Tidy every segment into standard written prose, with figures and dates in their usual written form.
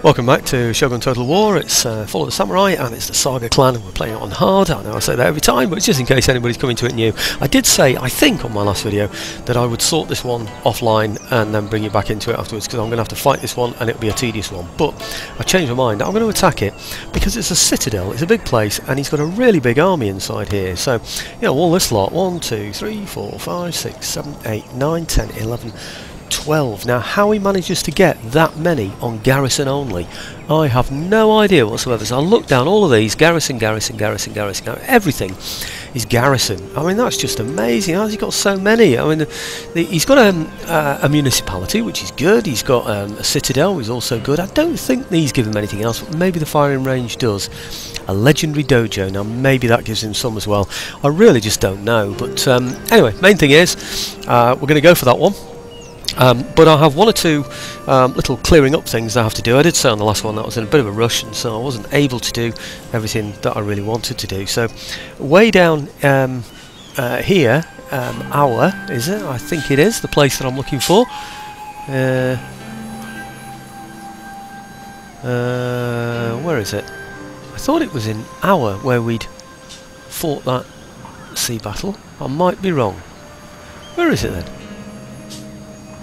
Welcome back to Shogun Total War. It's Follow the Samurai and it's the Saga clan, and we're playing it on hard. I know I say that every time, but it's just in case anybody's coming to it new. I did say, I think on my last video, that I would sort this one offline and then bring you back into it afterwards, because I'm going to have to fight this one and it'll be a tedious one. But I changed my mind. I'm going to attack it because it's a citadel, it's a big place, and he's got a really big army inside here. So, you know, all this lot, 1, 2, 3, 4, 5, 6, 7, 8, 9, 10, 11, 12. Now, how he manages to get that many on garrison only, I have no idea whatsoever. So I'll look down all of these, garrison, everything is garrison. I mean, that's just amazing. How's he got so many? I mean, he's got a municipality, which is good. He's got a citadel, which is also good. I don't think these give him anything else, but maybe the firing range does. A legendary dojo, now maybe that gives him some as well. I really just don't know. But anyway, main thing is we're going to go for that one. But I have one or two little clearing up things I have to do. I did say on the last one that I was in a bit of a rush, and so I wasn't able to do everything that I really wanted to do. So way down here, is it? I think it is the place that I'm looking for. Where is it? I thought it was in where we'd fought that sea battle. I might be wrong. Where is it then?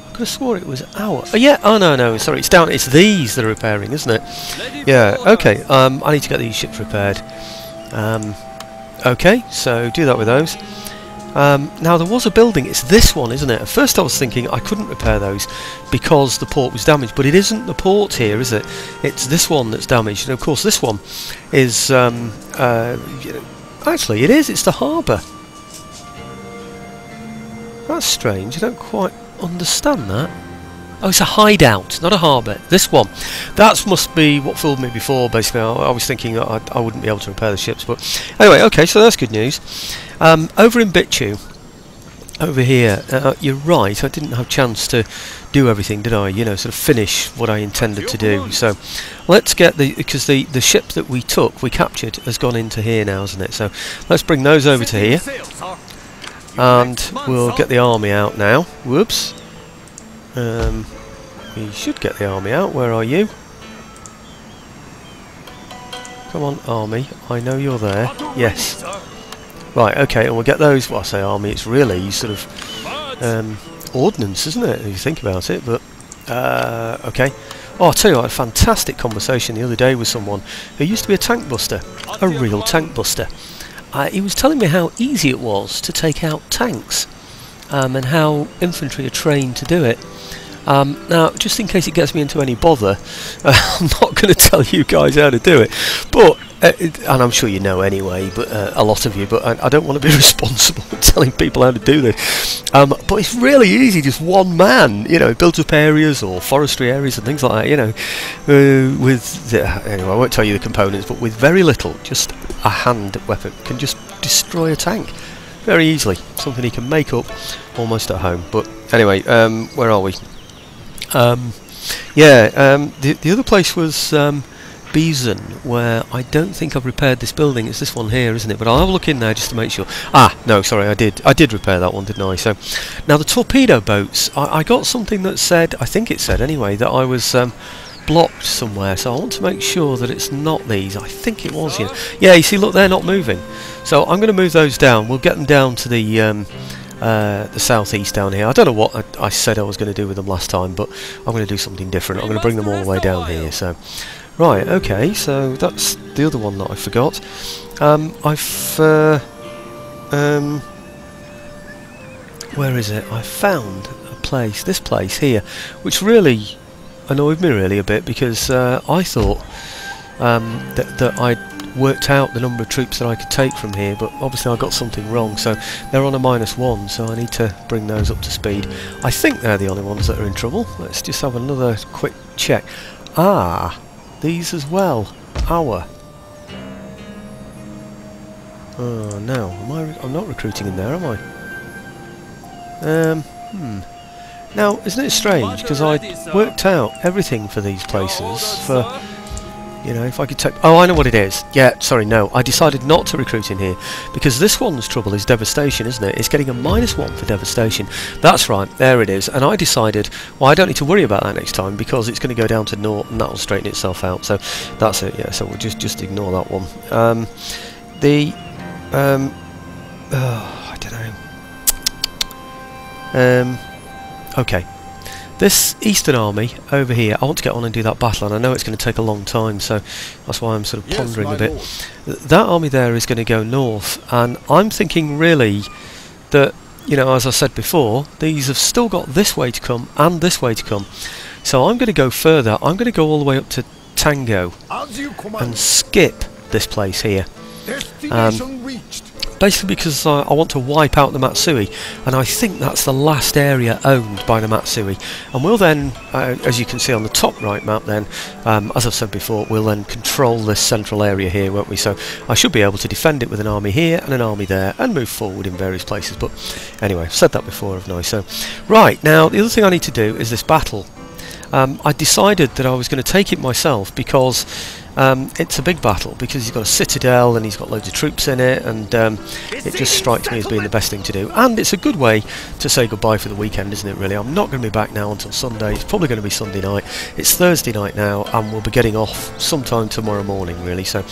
I could have swore it was Oh yeah, oh no, sorry, it's down, it's these that are repairing, isn't it? Yeah, okay, I need to get these ships repaired. Okay, so do that with those. Now there was a building, it's this one, isn't it? At first I was thinking I couldn't repair those because the port was damaged, but it isn't the port here, is it? It's this one that's damaged, and of course this one is, actually it is, it's the harbour. That's strange, I don't quite understand that. Oh, it's a hideout, not a harbour. This one. That must be what fooled me before, basically. I was thinking that I wouldn't be able to repair the ships, but anyway, okay, so that's good news. Over in Bichu, over here, you're right, I didn't have a chance to do everything, did I? You know, sort of finish what I intended to do. So let's get because the ship that we captured, has gone into here now, hasn't it? So let's bring those over to here. And we'll get the army out now. Whoops. We should get the army out. Where are you? Come on, army. I know you're there. Yes. Right, okay, and we'll get those. Well, I say army, it's really sort of ordnance, isn't it, if you think about it? But, okay. Oh, I'll tell you what, a fantastic conversation the other day with someone who used to be a tank buster. A real tank buster. He was telling me how easy it was to take out tanks, and how infantry are trained to do it. Now, just in case it gets me into any bother, I'm not going to tell you guys how to do it, but and I'm sure you know anyway, but a lot of you, but I don't want to be responsible for telling people how to do this. But it's really easy, just one man, you know, builds up areas or forestry areas and things like that, you know, anyway, I won't tell you the components, but with very little, just a hand weapon can just destroy a tank very easily. Something he can make up almost at home. But anyway, where are we? The other place was Beeson, where I don't think I've repaired this building. It's this one here, isn't it? But I'll have a look in there just to make sure. Ah, no, sorry, I did repair that one, didn't I? So now the torpedo boats, I got something that said, I think it said anyway, that I was blocked somewhere, so I want to make sure that it's not these. I think it was, you know. Yeah, you see, look, they're not moving, so I'm going to move those down. We'll get them down to the southeast down here. I don't know what I said I was going to do with them last time, but I'm going to do something different. I'm going to bring them all the way down here. So right, okay, so that's the other one that I forgot. Where is it? I found a place, this place here, which really annoyed me really a bit, because I thought that I'd worked out the number of troops that I could take from here, but obviously I got something wrong, so they're on a -1, so I need to bring those up to speed. I think they're the only ones that are in trouble. Let's just have another quick check. Ah, these as well. Oh no, I'm not recruiting in there, am I? Now, isn't it strange, because I worked out everything for these places for You know, if I could take... Oh, I know what it is. Yeah, sorry, no. I decided not to recruit in here because this one's trouble is devastation, isn't it? It's getting a -1 for devastation. That's right, there it is. And I decided, well, I don't need to worry about that next time because it's going to go down to 0 and that'll straighten itself out. So that's it, yeah. So we'll just ignore that one. I don't know. Okay. This Eastern Army over here, I want to get on and do that battle, and I know it's going to take a long time, so that's why I'm sort of pondering a bit. That army there is going to go north, and I'm thinking really that, you know, as I said before, these have still got this way to come and this way to come. So I'm going to go further. I'm going to go all the way up to Tango and skip this place here. Destination reached. Basically because I want to wipe out the Matsui, and I think that's the last area owned by the Matsui. And we'll then, as you can see on the top right map then, as I've said before, we'll then control this central area here, won't we? So I should be able to defend it with an army here and an army there and move forward in various places. But anyway, I've said that before, haven't I? So, right, now the other thing I need to do is this battle. I decided that I was going to take it myself because it's a big battle, because he's got a citadel and he's got loads of troops in it, and it just strikes me as being the best thing to do. And it's a good way to say goodbye for the weekend, isn't it, really? I'm not going to be back now until Sunday. It's probably going to be Sunday night. It's Thursday night now, and we'll be getting off sometime tomorrow morning, really. So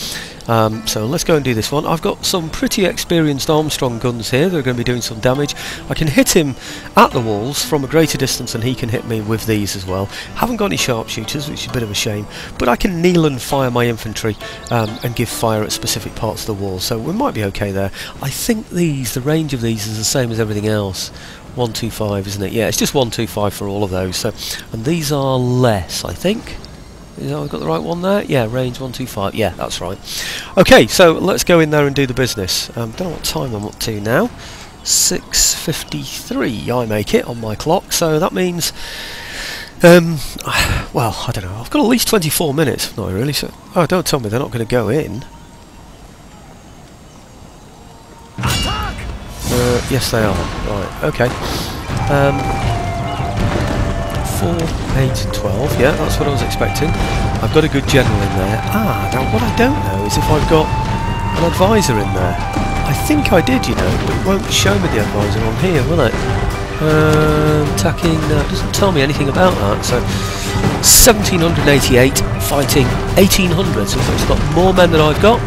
let's go and do this one. I've got some pretty experienced Armstrong guns here that are going to be doing some damage. I can hit him at the walls from a greater distance than he can hit me with these as well. Haven't got any sharpshooters, which is a bit of a shame, but I can kneel and fire my infantry and give fire at specific parts of the wall, so we might be okay there. I think the range of these is the same as everything else. 125, isn't it? Yeah, it's just 125 for all of those. So, and these are less, I think. I've got the right one there? Yeah, range 125. Yeah, that's right. Okay, so let's go in there and do the business. Don't know what time I'm up to now. 6:53 I make it on my clock, so that means well, I don't know, I've got at least 24 minutes. Not really, so... Oh, don't tell me they're not going to go in. Yes they are. Right, okay. 4, 8 and 12, yeah, that's what I was expecting. I've got a good general in there. Now what I don't know is if I've got an advisor in there. I think I did, you know, but it won't show me the advisor on here, will it? Attacking, it doesn't tell me anything about that. So 1788 fighting 1800, so he's got more men than I've got,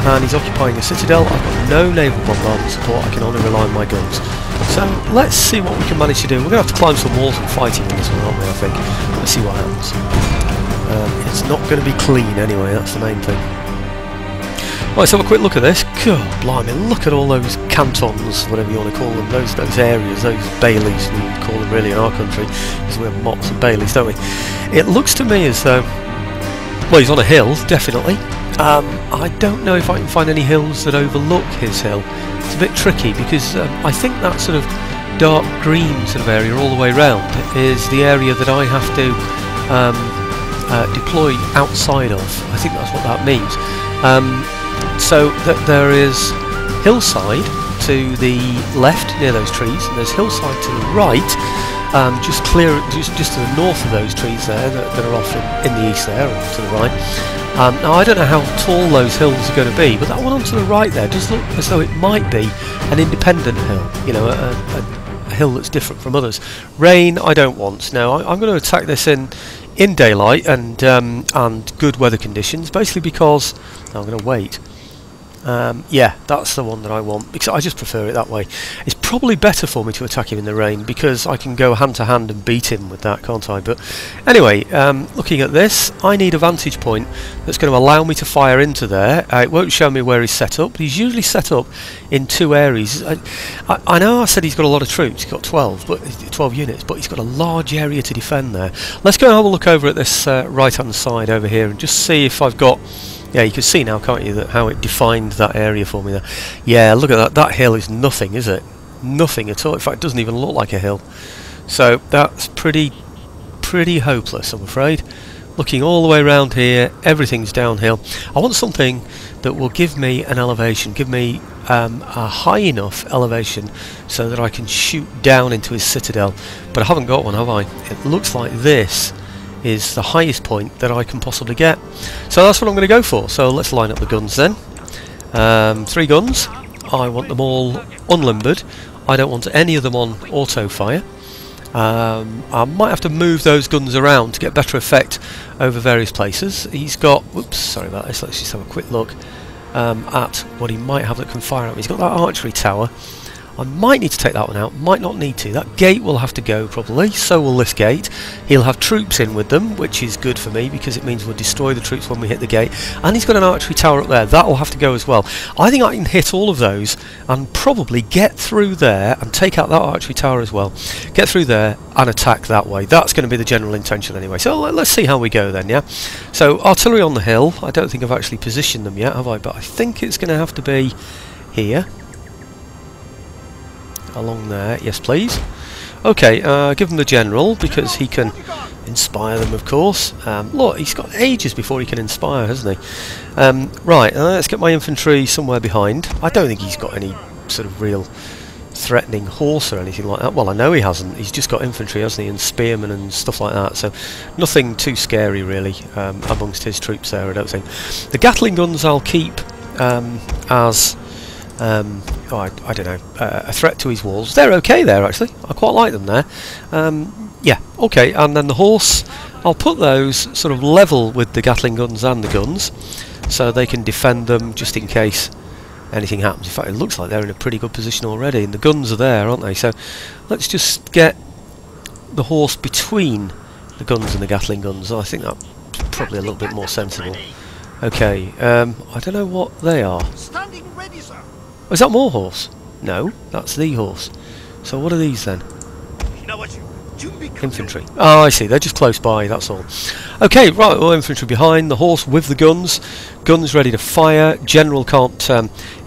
and he's occupying a citadel. I've got no naval bombardment support, I can only rely on my guns. So let's see what we can manage to do. We're going to have to climb some walls and fighting in this one, aren't we, I think. Let's see what happens. It's not going to be clean anyway, that's the main thing. Right, let's have a quick look at this. God, blimey, look at all those cantons, whatever you want to call them, those areas, those baileys, we would call them really in our country, because we have mops and baileys, don't we? It looks to me as though, well, he's on a hill, definitely. I don't know if I can find any hills that overlook his hill. It's a bit tricky, because I think that sort of dark green sort of area all the way round is the area that I have to deploy outside of. I think that's what that means. So that there is hillside to the left near those trees, and there's hillside to the right, just to the north of those trees there that are off in the east there, and to the right. Now I don't know how tall those hills are going to be, but that one on to the right there does look as though it might be an independent hill, you know, a hill that's different from others. Rain I don't want. Now I'm going to attack this in daylight and good weather conditions, basically because I'm going to wait. Yeah, that's the one that I want, because I just prefer it that way. It's probably better for me to attack him in the rain, because I can go hand to hand and beat him with that, can't I? But anyway, looking at this, I need a vantage point that's going to allow me to fire into there. It won't show me where he's set up, but he's usually set up in 2 areas. I know I said he's got a lot of troops, he's got 12 units, but he's got a large area to defend there. Let's go and have a look over at this right hand side over here and just see if I've got... Yeah, you can see now, can't you, that how it defined that area for me there. Yeah, look at that. That hill is nothing, is it? Nothing at all. In fact, it doesn't even look like a hill. So that's pretty hopeless, I'm afraid. Looking all the way around here, everything's downhill. I want something that will give me an elevation, give me a high enough elevation so that I can shoot down into his citadel. But I haven't got one, have I? It looks like this is the highest point that I can possibly get. So that's what I'm going to go for. So let's line up the guns then. 3 guns. I want them all unlimbered. I don't want any of them on auto fire. I might have to move those guns around to get better effect over various places. He's got, whoops, sorry about this, let's just have a quick look at what he might have that can fire at me. He's got that archery tower. I might need to take that one out, might not need to. That gate will have to go probably, so will this gate. He'll have troops in with them, which is good for me because it means we'll destroy the troops when we hit the gate. And he's got an archery tower up there, that will have to go as well. I think I can hit all of those and probably get through there and take out that archery tower as well. Get through there and attack that way. That's going to be the general intention anyway. So let's see how we go then, yeah? So artillery on the hill. I don't think I've actually positioned them yet, have I? But I think it's going to have to be here. Along there, yes please. Okay, give him the general because he can inspire them, of course. Look, he's got ages before he can inspire, hasn't he? Right, let's get my infantry somewhere behind. I don't think he's got any sort of real threatening horse or anything like that. Well, I know he hasn't. He's just got infantry, hasn't he, and spearmen and stuff like that. So nothing too scary really amongst his troops there, I don't think. The Gatling guns I'll keep as I don't know, a threat to his walls. They're okay there actually, I quite like them there. Yeah, okay, and then the horse, I'll put those sort of level with the Gatling guns and the guns so they can defend them just in case anything happens. In fact, it looks like they're in a pretty good position already, and the guns are there, aren't they? So let's just get the horse between the guns and the Gatling guns. I think that's probably a little bit more sensible. Okay, I don't know what they are. Standing ready, sir. Oh, is that more horse? No, that's the horse. So what are these then? Infantry. Oh, I see, they're just close by, that's all. Okay, right, well, infantry behind, the horse with the guns. Guns ready to fire. General can't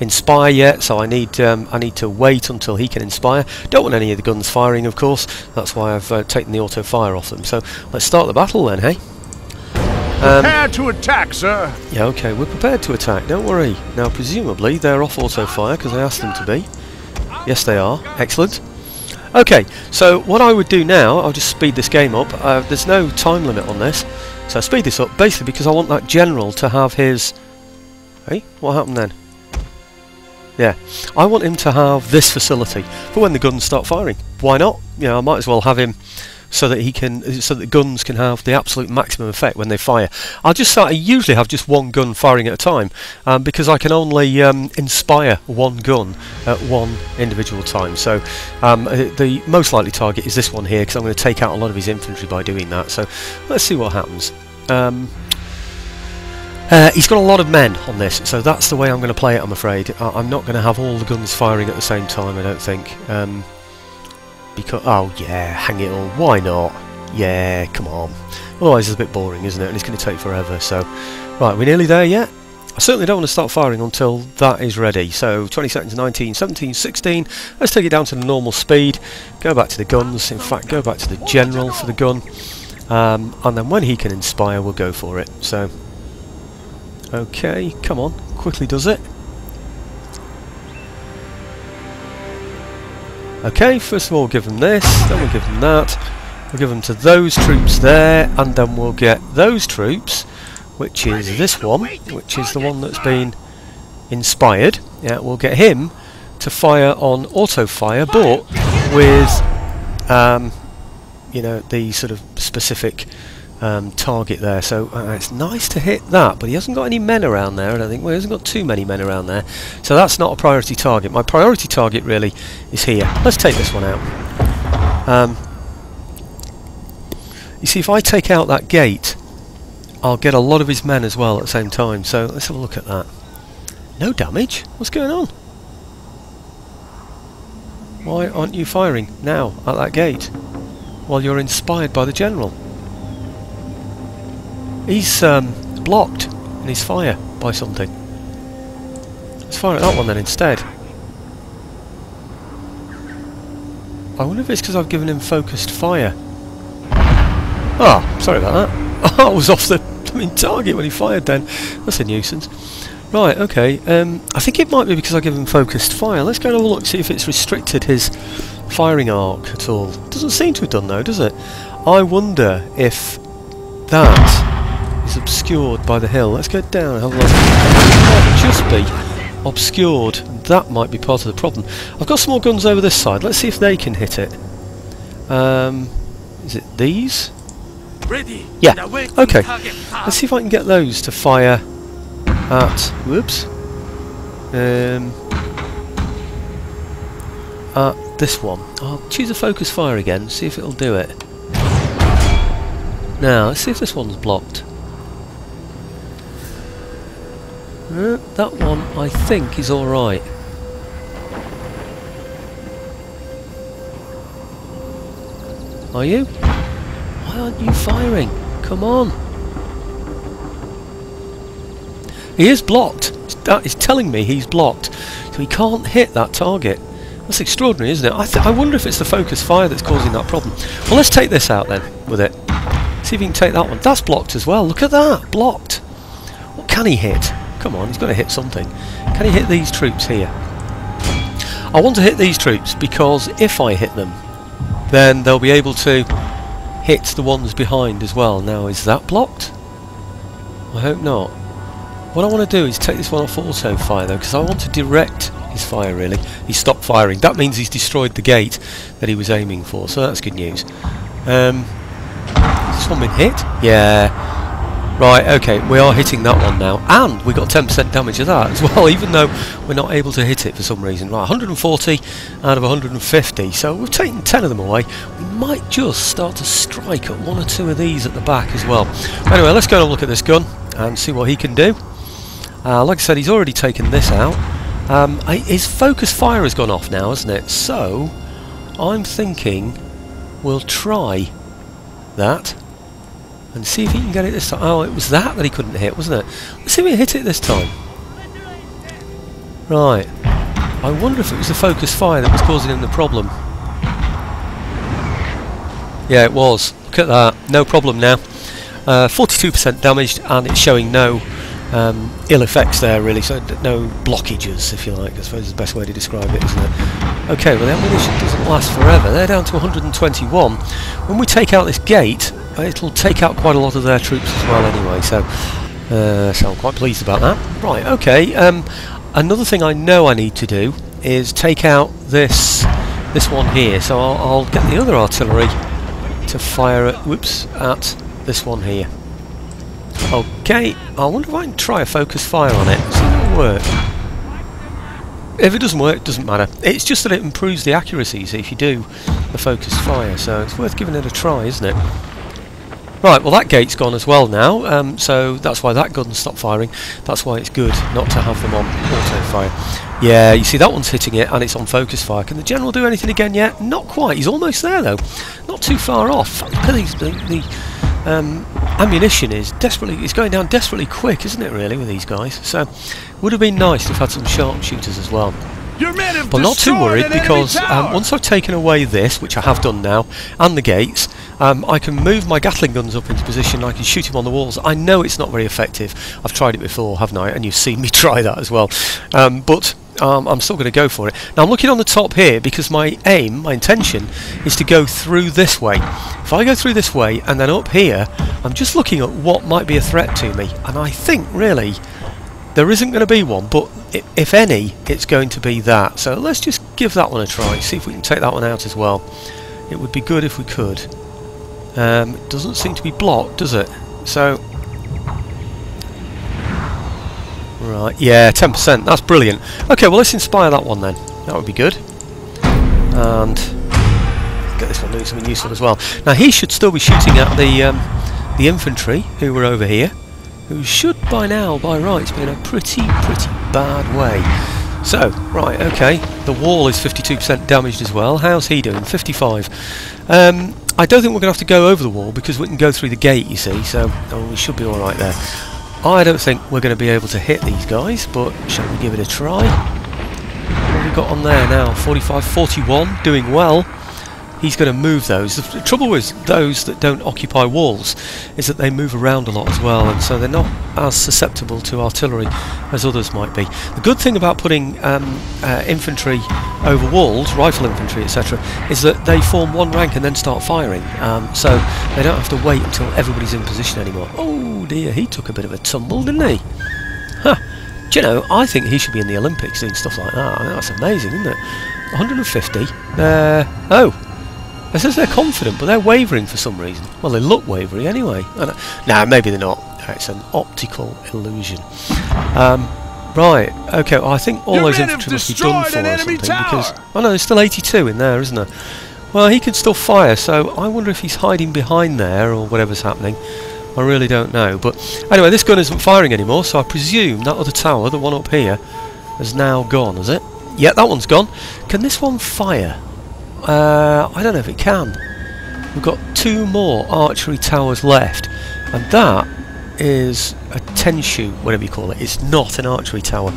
inspire yet, so I need to wait until he can inspire. Don't want any of the guns firing, of course. That's why I've taken the auto fire off them. So let's start the battle then, hey? Prepare to attack, sir. Yeah, okay, we're prepared to attack, don't worry. Now, presumably, they're off auto fire because I asked them to be. Yes, they are. Excellent. Okay, so what I would do now, I'll just speed this game up. There's no time limit on this, so I speed this up basically because I want that general to have his... Hey, what happened then? Yeah, I want him to have this facility for when the guns start firing. Why not? You know, I might as well have him so that he can, so that guns can have the absolute maximum effect when they fire. I usually have just one gun firing at a time because I can only inspire one gun at one individual time. So the most likely target is this one here because I'm going to take out a lot of his infantry by doing that. So let's see what happens. He's got a lot of men on this, so that's the way I'm going to play it, I'm afraid. I'm not going to have all the guns firing at the same time, I don't think. Because, oh yeah, hang it all, why not? Yeah, come on. Otherwise it's a bit boring, isn't it? And it's going to take forever, so... Right, we're nearly there yet? I certainly don't want to start firing until that is ready. So 20 seconds, 19, 17, 16. Let's take it down to the normal speed. Go back to the guns, in fact go back to the general for the gun. And then when he can inspire, we'll go for it. So, okay, come on, quickly does it. Okay, first of all we'll give them this, then we'll give them that, we'll give them to those troops there, and then we'll get those troops, which is this one, which is the one that's been inspired. Yeah, we'll get him to fire on auto fire, but with you know, the sort of specific target there. So it's nice to hit that, but he hasn't got any men around there, I don't think. Well, he hasn't got too many men around there, so that's not a priority target. My priority target really is here. Let's take this one out. You see, if I take out that gate, I'll get a lot of his men as well at the same time, so let's have a look at that. No damage? What's going on? Why aren't you firing now at that gate while you're inspired by the general? He's blocked in his fire by something. Let's fire at that one then instead. I wonder if it's because I've given him focused fire. Ah, sorry about that. I was off the target when he fired then. That's a nuisance. Right, okay. I think it might be because I give him focused fire. Let's go and have a look, see if it's restricted his firing arc at all. Doesn't seem to have done though, does it? I wonder if that is obscured by the hill. Let's go down and have a look. It might just be obscured. That might be part of the problem. I've got some more guns over this side. Let's see if they can hit it. Is it these? Ready. Yeah. Okay. Let's see if I can get those to fire at. Whoops. At this one. I'll choose a focus fire again. See if it'll do it. Now let's see if this one's blocked. That one I think is all right. Are you? Why aren't you firing? Come on. He is blocked. That is telling me he's blocked. So he can't hit that target. That's extraordinary, isn't it? I wonder if it's the focus fire that's causing that problem. Well, let's take this out then with it. See if he can take that one. That's blocked as well. Look at that. Blocked. What can he hit? Come on, he's got to hit something. Can he hit these troops here? I want to hit these troops because if I hit them, then they'll be able to hit the ones behind as well. Now, is that blocked? I hope not. What I want to do is take this one off auto fire though, because I want to direct his fire really. He's stopped firing. That means he's destroyed the gate that he was aiming for, so that's good news. Has this one been hit? Yeah. Right, okay, we are hitting that one now, and we got 10% damage of that as well, even though we're not able to hit it for some reason. Right, 140 out of 150, so we've taken 10 of them away. We might just start to strike at one or two of these at the back as well. Anyway, let's go and look at this gun and see what he can do. Like I said, he's already taken this out. His focus fire has gone off now, hasn't it? So, I'm thinking we'll try that. And see if he can get it this time. Oh, it was that he couldn't hit, wasn't it? Let's see if he hit it this time. Right. I wonder if it was the focus fire that was causing him the problem. Yeah, it was. Look at that. No problem now. 42% damaged, and it's showing no ill effects there, really. So no blockages, if you like. I suppose is the best way to describe it, isn't it? Okay, well the ammunition doesn't last forever. They're down to 121. When we take out this gate, it'll take out quite a lot of their troops as well anyway, so I'm quite pleased about that. Right, okay, another thing I know I need to do is take out this one here, so I'll get the other artillery to fire at, at this one here. Okay, I wonder if I can try a focus fire on it, see if it'll work. If it doesn't work, it doesn't matter. It's just that it improves the accuracy, see, if you do the focus fire, so it's worth giving it a try, isn't it? Right, well that gate's gone as well now, so that's why that gun stopped firing. That's why it's good not to have them on auto fire. Yeah, you see that one's hitting it and it's on focus fire. Can the general do anything again yet? Not quite, he's almost there though. Not too far off. The ammunition is it's going down desperately quick, isn't it really, with these guys? So, would have been nice to have had some sharpshooters as well. But not too worried, because once I've taken away this, which I have done now, and the gates, I can move my Gatling guns up into position. I can shoot him on the walls. I know it's not very effective. I've tried it before, haven't I? And you've seen me try that as well. But I'm still going to go for it. Now I'm looking on the top here because my aim, my intention, is to go through this way. If I go through this way and then up here, I'm just looking at what might be a threat to me. And I think, really, there isn't going to be one, but if any, it's going to be that. So let's just give that one a try, see if we can take that one out as well. It would be good if we could. It doesn't seem to be blocked, does it? So, right, yeah, 10%, that's brilliant. Okay, well let's inspire that one then. That would be good. And get this one doing something useful as well. Now he should still be shooting at the infantry who were over here, who should by now, by rights, be in a pretty bad way. So, right, okay, the wall is 52% damaged as well. How's he doing? 55. I don't think we're going to have to go over the wall because we can go through the gate, you see, so we should be alright there. I don't think we're going to be able to hit these guys, but shall we give it a try? What have we got on there now? 45, 41, doing well. he's going to move those. The trouble with those that don't occupy walls is that they move around a lot as well, and so they're not as susceptible to artillery as others might be. The good thing about putting infantry over walls, rifle infantry etc., is that they form one rank and then start firing, so they don't have to wait until everybody's in position anymore. Oh dear, he took a bit of a tumble, didn't he? Huh. Do you know, I think he should be in the Olympics doing stuff like that. I mean, that's amazing, isn't it? 150. Oh, it says they're confident, but they're wavering for some reason. Well, they look wavery anyway. No, maybe they're not. It's an optical illusion. Right, okay, well, I think all those infantry must be done for or something, because... Oh no, there's still 82 in there, isn't there? Well, he could still fire, so I wonder if he's hiding behind there, or whatever's happening. I really don't know, but anyway, this gun isn't firing anymore, so I presume that other tower, the one up here, has now gone, has it? Yeah, that one's gone. Can this one fire? I don't know if it can. We've got 2 more archery towers left, and that is a 10-shoot, whatever you call it. It's not an archery tower,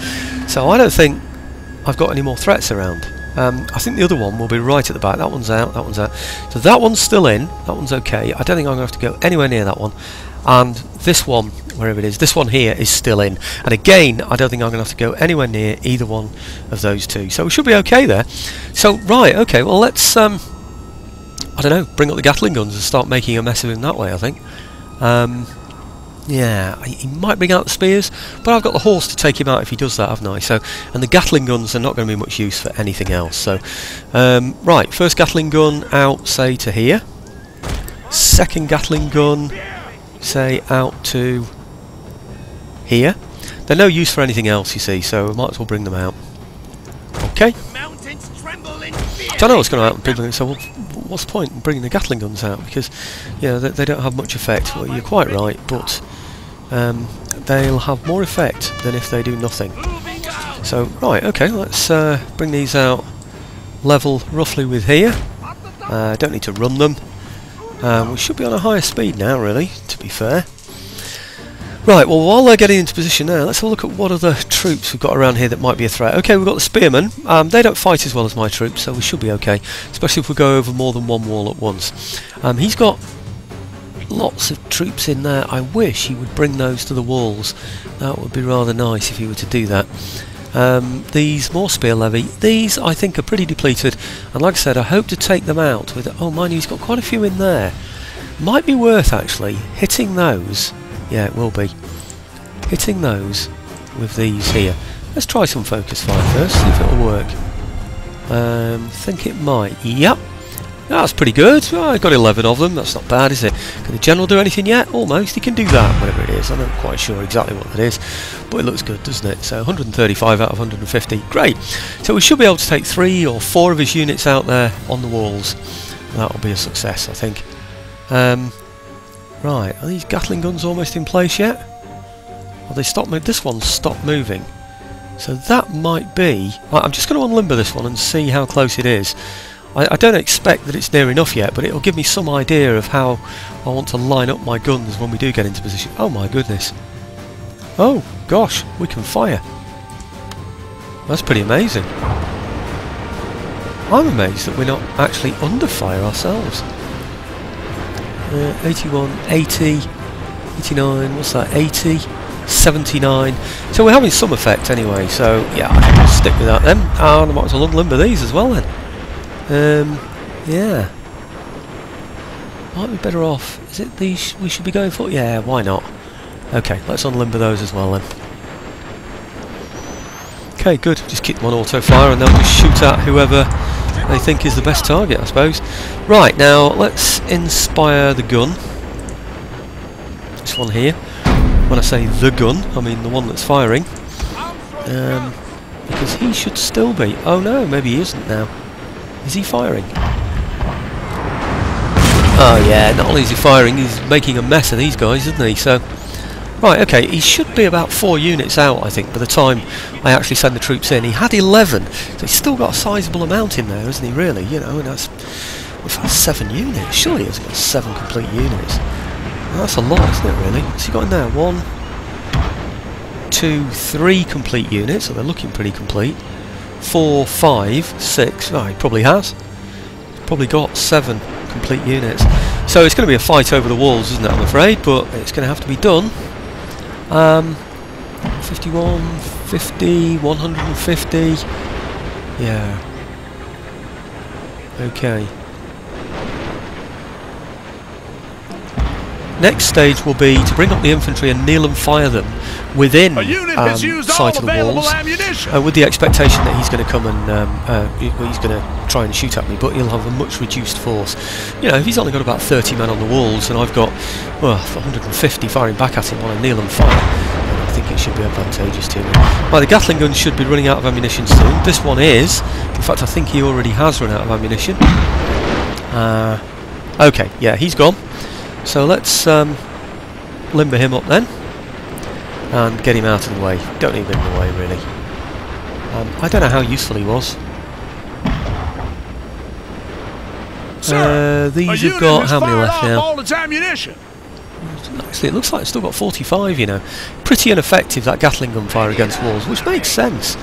so I don't think I've got any more threats around. I think the other one will be right at the back. That one's out, that one's out. So that one's still in, that one's okay. I don't think I'm going to have to go anywhere near that one. And this one, wherever it is, this one here is still in. And again, I don't think I'm going to have to go anywhere near either one of those two. So we should be okay there. So, right, okay, well let's, I don't know, bring up the Gatling guns and start making a mess of him that way, I think. Yeah, he might bring out the spears, but I've got the horse to take him out if he does that, haven't I? So, and the Gatling guns are not going to be much use for anything else. So, right, first Gatling gun out, say, to here. Second Gatling gun, say, out to here. They're no use for anything else, you see, so we might as well bring them out. Okay. I don't know what's going to happen. People are going to say, well, what's the point in bringing the Gatling guns out? Because, you know, they don't have much effect. Well, you're quite right, but they'll have more effect than if they do nothing. So, right, okay, let's bring these out level roughly with here. Don't need to run them. We should be on a higher speed now, really, to be fair. Right, well, while they're getting into position now, let's have a look at what other troops we've got around here that might be a threat. Okay, we've got the spearmen. They don't fight as well as my troops, so we should be okay, especially if we go over more than one wall at once. He's got lots of troops in there. I wish he would bring those to the walls. That would be rather nice if he were to do that. These more spear levy, these I think are pretty depleted, and like I said, I hope to take them out with... Oh, mind you, he's got quite a few in there. Might be worth, actually, hitting those... Yeah, it will be. Hitting those with these here. Let's try some focus fire first, see if it'll work. Think it might. Yep. That's pretty good. Oh, I got 11 of them. That's not bad, is it? Can the general do anything yet? Almost. He can do that, whatever it is. I'm not quite sure exactly what that is, but it looks good, doesn't it? So 135 out of 150. Great. So we should be able to take 3 or 4 of his units out there on the walls. That'll be a success, I think. Right, are these Gatling guns almost in place yet? Well, they stopped. This one's stopped moving, so that might be... I'm just going to unlimber this one and see how close it is. I don't expect that it's near enough yet, but it'll give me some idea of how I want to line up my guns when we do get into position. Oh my goodness. Oh gosh, we can fire. That's pretty amazing. I'm amazed that we're not actually under fire ourselves. 81, 80, 89, what's that, 80, 79. So we're having some effect anyway, so yeah, I'll stick with that then. And I might as well unlimber these as well then. Yeah. Might be better off. Is it these we should be going for? Yeah, why not? Okay, let's unlimber those as well then. Okay, good. Just keep them on auto fire and they'll just shoot at whoever they think is the best target, I suppose. Right, now let's inspire the gun. This one here. When I say the gun, I mean the one that's firing. Because he should still be. Oh no, maybe he isn't now. Is he firing? Oh yeah, not only is he firing, he's making a mess of these guys, isn't he? So, right, okay, he should be about 4 units out, I think, by the time I actually send the troops in. He had 11, so he's still got a sizable amount in there, isn't he, really? You know, and that's 7 units. Surely he has got 7 complete units. Well, that's a lot, isn't it, really? What's he got in there? 1, 2, 3 complete units, so they're looking pretty complete. 4, 5, 6. Oh, he probably has. Probably got 7 complete units. So it's going to be a fight over the walls, isn't it, I'm afraid, but it's going to have to be done. 51, 50, 150. Yeah. Okay. Next stage will be to bring up the infantry and kneel and fire them within sight of the walls, with the expectation that he's going to come and he's going to try and shoot at me, but he'll have a much reduced force. You know, if he's only got about 30 men on the walls and I've got 150 firing back at him on a kneel and fire, then I think it should be advantageous to me. Well, the Gatling guns should be running out of ammunition soon. This one is. In fact, I think he already has run out of ammunition. Okay, yeah, he's gone. So let's limber him up then and get him out of the way. Don't need him in the way, really. I don't know how useful he was. These have got how many left now? All its ammunition. Actually, it looks like it's still got 45, you know. Pretty ineffective, that Gatling gun fire against walls, which makes sense.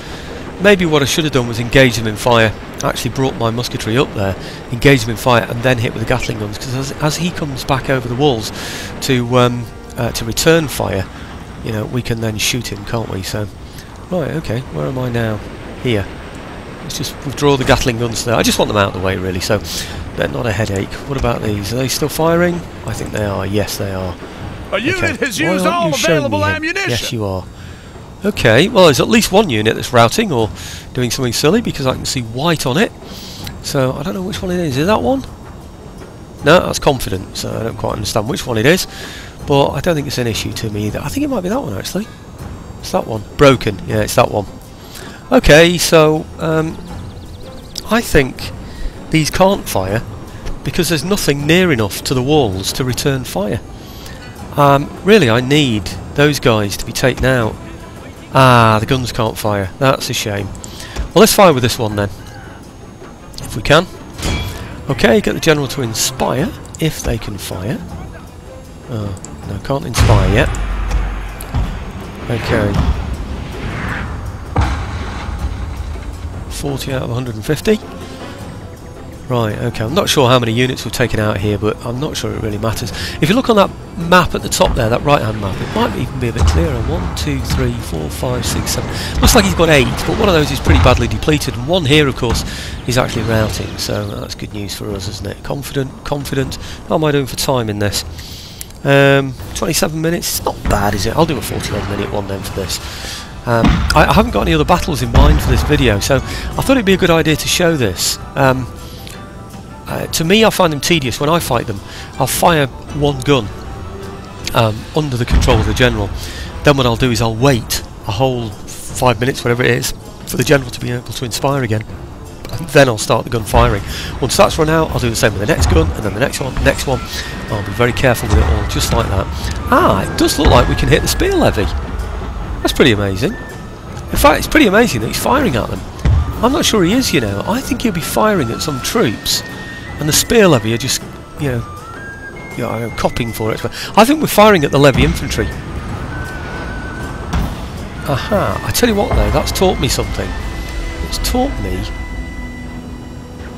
Maybe what I should have done was engage them in fire. I actually brought my musketry up there, engage them in fire, and then hit with the Gatling guns. Because as he comes back over the walls to return fire, you know, we can then shoot him, can't we? So, right, okay, where am I now? Here. Let's just withdraw the Gatling guns there. I just want them out of the way, really. So they're not a headache. What about these? Are they still firing? I think they are. Yes, they are. A unit has used all available ammunition. Yes, you are. Okay, well, there's at least one unit that's routing or doing something silly because I can see white on it. So I don't know which one it is. Is that one? No, that's confident, so I don't quite understand which one it is. But I don't think it's an issue to me either. I think it might be that one, actually. It's that one. Broken. Yeah, it's that one. Okay, so I think these can't fire because there's nothing near enough to the walls to return fire. Really, I need those guys to be taken out. Ah, the guns can't fire. That's a shame. Well, let's fire with this one then, if we can. Okay, get the general to inspire, if they can fire. Oh, no, can't inspire yet. Okay. 40 out of 150. Right, okay, I'm not sure how many units we've taken out here, but I'm not sure it really matters. If you look on that map at the top there, that right-hand map, it might even be a bit clearer. 1, 2, 3, 4, 5, 6, 7. Looks like he's got 8, but one of those is pretty badly depleted, and one here, of course, is actually routing, so that's good news for us, isn't it? Confident. How am I doing for time in this? 27 minutes, it's not bad, is it? I'll do a 41-minute one then for this. I haven't got any other battles in mind for this video, so I thought it'd be a good idea to show this. To me, I find them tedious. When I fight them, I'll fire one gun under the control of the general. Then what I'll do is I'll wait a whole 5 minutes, whatever it is, for the general to be able to inspire again. And then I'll start the gun firing. Once that's run out, I'll do the same with the next gun, and then the next one. I'll be very careful with it all, just like that. Ah, it does look like we can hit the spear levy. That's pretty amazing. In fact, it's pretty amazing that he's firing at them. I'm not sure he is, you know. I think he'll be firing at some troops, and the spear levy are just, you know, copying for it. I think we're firing at the levy infantry. Aha! I tell you what, though, that's taught me something. It's taught me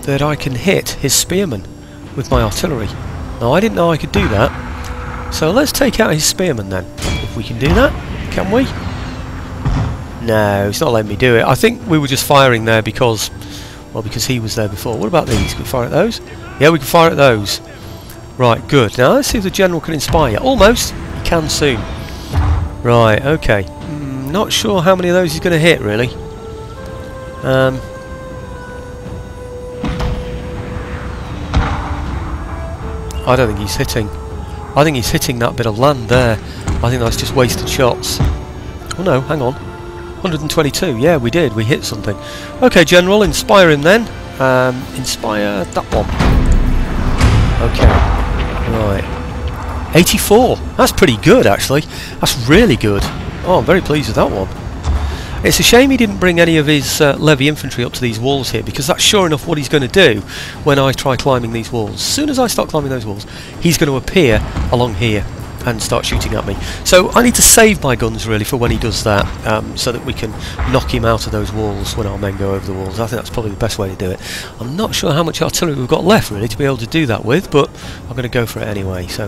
that I can hit his spearmen with my artillery. Now, I didn't know I could do that. So let's take out his spearmen then. If we can do that, can we? No, it's not letting me do it. I think we were just firing there because, well, because he was there before. What about these? Can we fire at those? Yeah, we can fire at those. Right, good. Now let's see if the general can inspire. Almost. He can soon. Right, okay. Not sure how many of those he's going to hit, really. I don't think he's hitting. I think he's hitting that bit of land there. I think that's just wasted shots. Oh no, hang on. 122, yeah, we did. We hit something. Okay, General, inspire him then. Inspire that one. Okay, right. 84. That's pretty good, actually. That's really good. Oh, I'm very pleased with that one. It's a shame he didn't bring any of his levy infantry up to these walls here, because that's sure enough what he's going to do when I try climbing these walls. As soon as I start climbing those walls, he's going to appear along here. and start shooting at me. So I need to save my guns really for when he does that, so that we can knock him out of those walls when our men go over the walls. I think that's probably the best way to do it. I'm not sure how much artillery we've got left really to be able to do that with, but I'm going to go for it anyway. So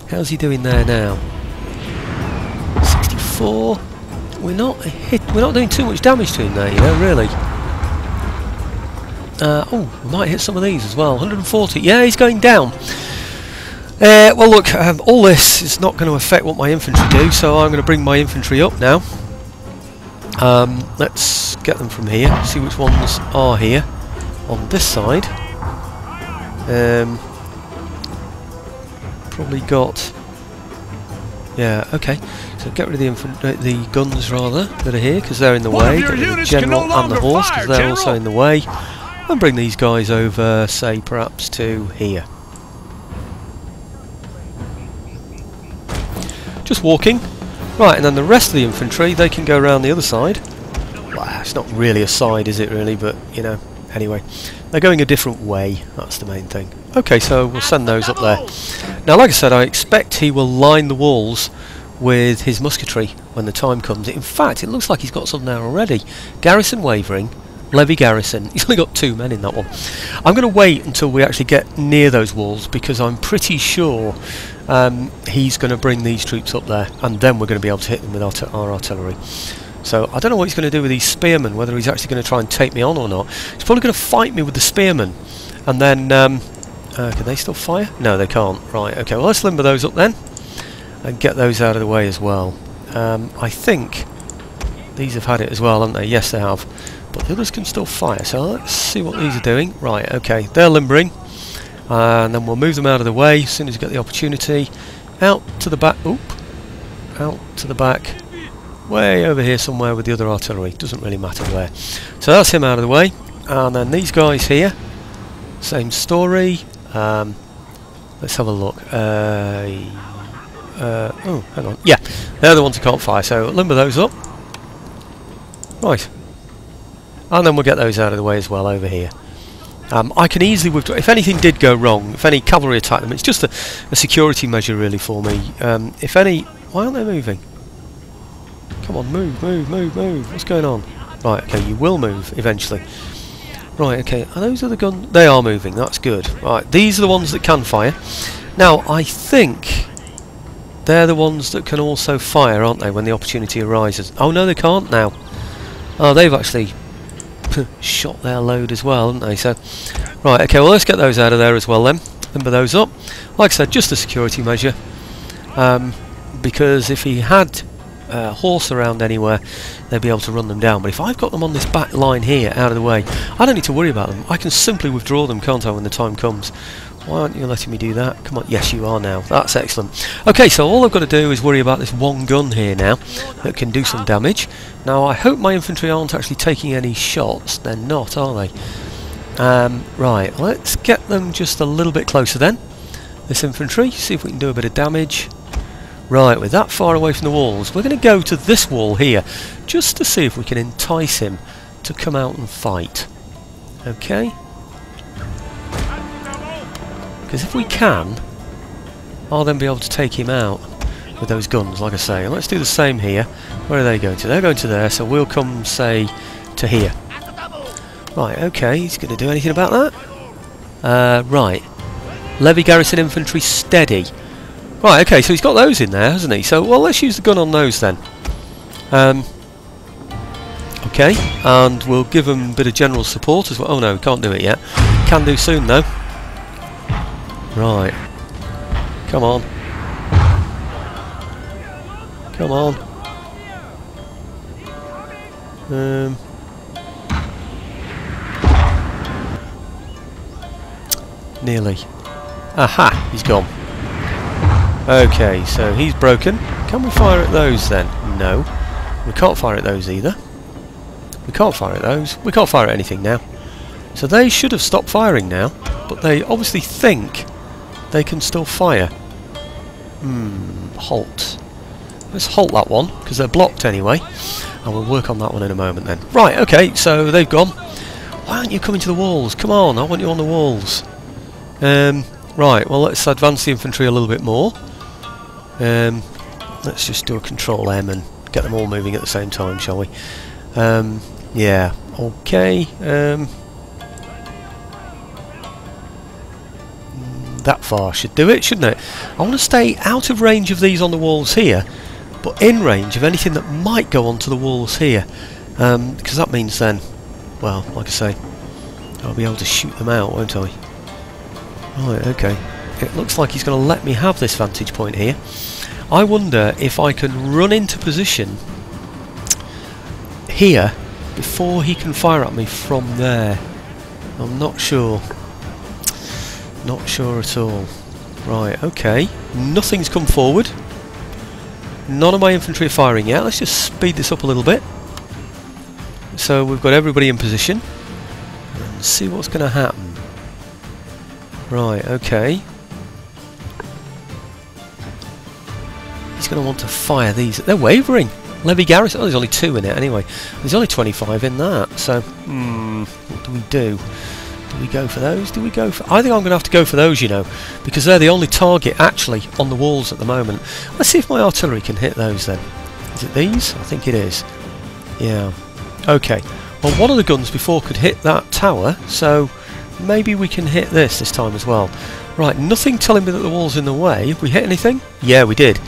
how's he doing there now? 64. We're not doing too much damage to him there, you know, really. Oh, we might hit some of these as well. 140. Yeah, he's going down. Well look, all this is not going to affect what my infantry do, so I'm going to bring my infantry up now. Let's get them from here, see which ones are here on this side. Probably got... yeah, okay, so get rid of the guns rather that are here, because they're in the way. Get rid of the general and the horse, because they're also in the way. And bring these guys over, say perhaps to here. Just walking. Right, and then the rest of the infantry, they can go around the other side. Well, it's not really a side, is it really? But, you know, anyway. They're going a different way, that's the main thing. Okay, so we'll send those up there. Now, like I said, I expect he will line the walls with his musketry when the time comes. In fact, it looks like he's got some there already. Garrison wavering. Levy garrison. He's only got 2 men in that one. I'm going to wait until we actually get near those walls, because I'm pretty sure he's going to bring these troops up there, and then we're going to be able to hit them with our artillery. So I don't know what he's going to do with these spearmen, whether he's actually going to try and take me on or not. He's probably going to fight me with the spearmen, and then can they still fire? No, they can't. Right, okay, well let's limber those up then and get those out of the way as well. I think these have had it as well, haven't they? Yes, they have. But the others can still fire, so let's see what these are doing. Right, okay, they're limbering, and then we'll move them out of the way as soon as we get the opportunity. Out to the back, oop, out to the back, way over here somewhere with the other artillery, doesn't really matter where. So that's him out of the way, and then these guys here, same story. Let's have a look. Oh, hang on, yeah, they're the ones who can't fire, so limber those up. Right. And then we'll get those out of the way as well over here. I can easily withdraw. If anything did go wrong, if any cavalry attacked them, it's just a security measure really for me. If any... why aren't they moving? Come on, move, move, move, move. What's going on? Right, okay, you will move eventually. Right, okay, are those other guns? They are moving, that's good. Right, these are the ones that can fire. Now, I think they're the ones that can also fire, aren't they, when the opportunity arises? Oh, no, they can't now. Oh, they've actually... shot their load as well, haven't they? So, right, okay, well let's get those out of there as well then. Limber those up. Like I said, just a security measure. Because if he had a horse around anywhere, they'd be able to run them down. But if I've got them on this back line here, out of the way, I don't need to worry about them. I can simply withdraw them, can't I, when the time comes? Why aren't you letting me do that? Come on, yes you are now. That's excellent. Okay, so all I've got to do is worry about this one gun here now that can do some damage. Now I hope my infantry aren't actually taking any shots. They're not, are they? Right, let's get them just a little bit closer then. This infantry, see if we can do a bit of damage. Right, we're that far away from the walls. We're going to go to this wall here just to see if we can entice him to come out and fight. Okay? Because if we can, I'll then be able to take him out with those guns, like I say. And let's do the same here. Where are they going to? They're going to there, so we'll come, say, to here. Right, okay, he's going to do anything about that? Right. Levy garrison infantry steady. Right, okay, so he's got those in there, hasn't he? So, well, let's use the gun on those then. Okay, and we'll give him a bit of general support as well. Oh no, we can't do it yet. Can do soon though. Right. Come on. Come on. Nearly. Aha! He's gone. Okay, so he's broken. Can we fire at those then? No. We can't fire at those either. We can't fire at those. We can't fire at anything now. So they should have stopped firing now, but they obviously think they can still fire. Halt. Let's halt that one, because they're blocked anyway. And we'll work on that one in a moment then. Right, okay, so they've gone. Why aren't you coming to the walls? Come on, I want you on the walls. Right, well let's advance the infantry a little bit more. Let's just do a Control M and get them all moving at the same time, shall we? Yeah, okay. That far should do it, shouldn't it? I want to stay out of range of these on the walls here, but in range of anything that might go onto the walls here, because that means then, well, like I say, I'll be able to shoot them out, won't I? Right, okay. It looks like he's going to let me have this vantage point here. I wonder if I can run into position here before he can fire at me from there. I'm not sure. Not sure at all. Right, okay. Nothing's come forward. None of my infantry are firing yet. Let's just speed this up a little bit. So we've got everybody in position. And see what's going to happen. Right, okay. He's going to want to fire these. They're wavering. Levy garrison. Oh, there's only 2 in it anyway. There's only 25 in that. So, what do we do? Do we go for those? Do we go for... I think I'm going to have to go for those, you know, because they're the only target actually on the walls at the moment. Let's see if my artillery can hit those then. Is it these? I think it is. Yeah. Okay. Well, one of the guns before could hit that tower, so maybe we can hit this time as well. Right, nothing telling me that the wall's in the way. Have we hit anything? Yeah, we did.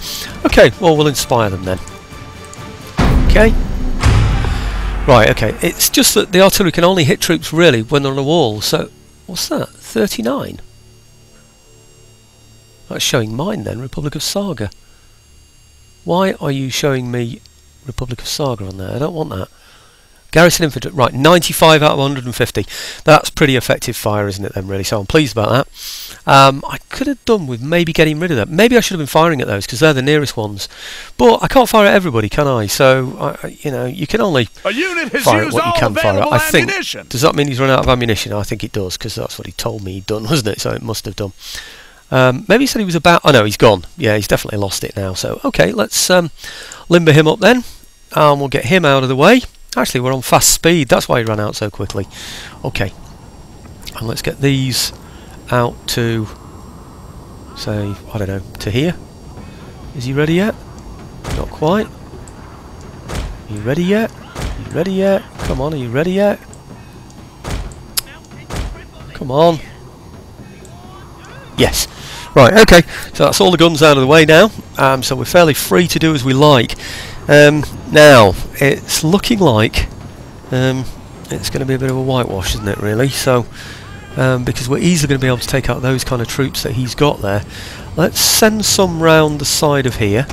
Okay, well, we'll inspire them then. Okay. Right, okay. It's just that the artillery can only hit troops really when they're on a wall. So, what's that? 39? That's showing mine then, Republic of Saga. Why are you showing me Republic of Saga on there? I don't want that. Garrison infantry, right, 95 out of 150. That's pretty effective fire, isn't it then, really? So I'm pleased about that. I could have done with maybe getting rid of that. Maybe I should have been firing at those, because they're the nearest ones. But I can't fire at everybody, can I? So, you know, you can only fire at what you can fire at. I think. Does that mean he's run out of ammunition? I think it does, because that's what he told me he'd done, wasn't it? So it must have done. Maybe he said he was about... Oh, no, he's gone. Yeah, he's definitely lost it now. So, okay, let's limber him up then. And we'll get him out of the way. Actually, we're on fast speed. That's why he ran out so quickly. Okay. And let's get these out to, say, I don't know, to here. Is he ready yet? Not quite. Are you ready yet? Are you ready yet? Come on, are you ready yet? Come on. Yes. Right, okay. So that's all the guns out of the way now. So we're fairly free to do as we like. Now, it's looking like it's going to be a bit of a whitewash, isn't it, really? So, because we're easily going to be able to take out those kind of troops that he's got there. Let's send some round the side of here.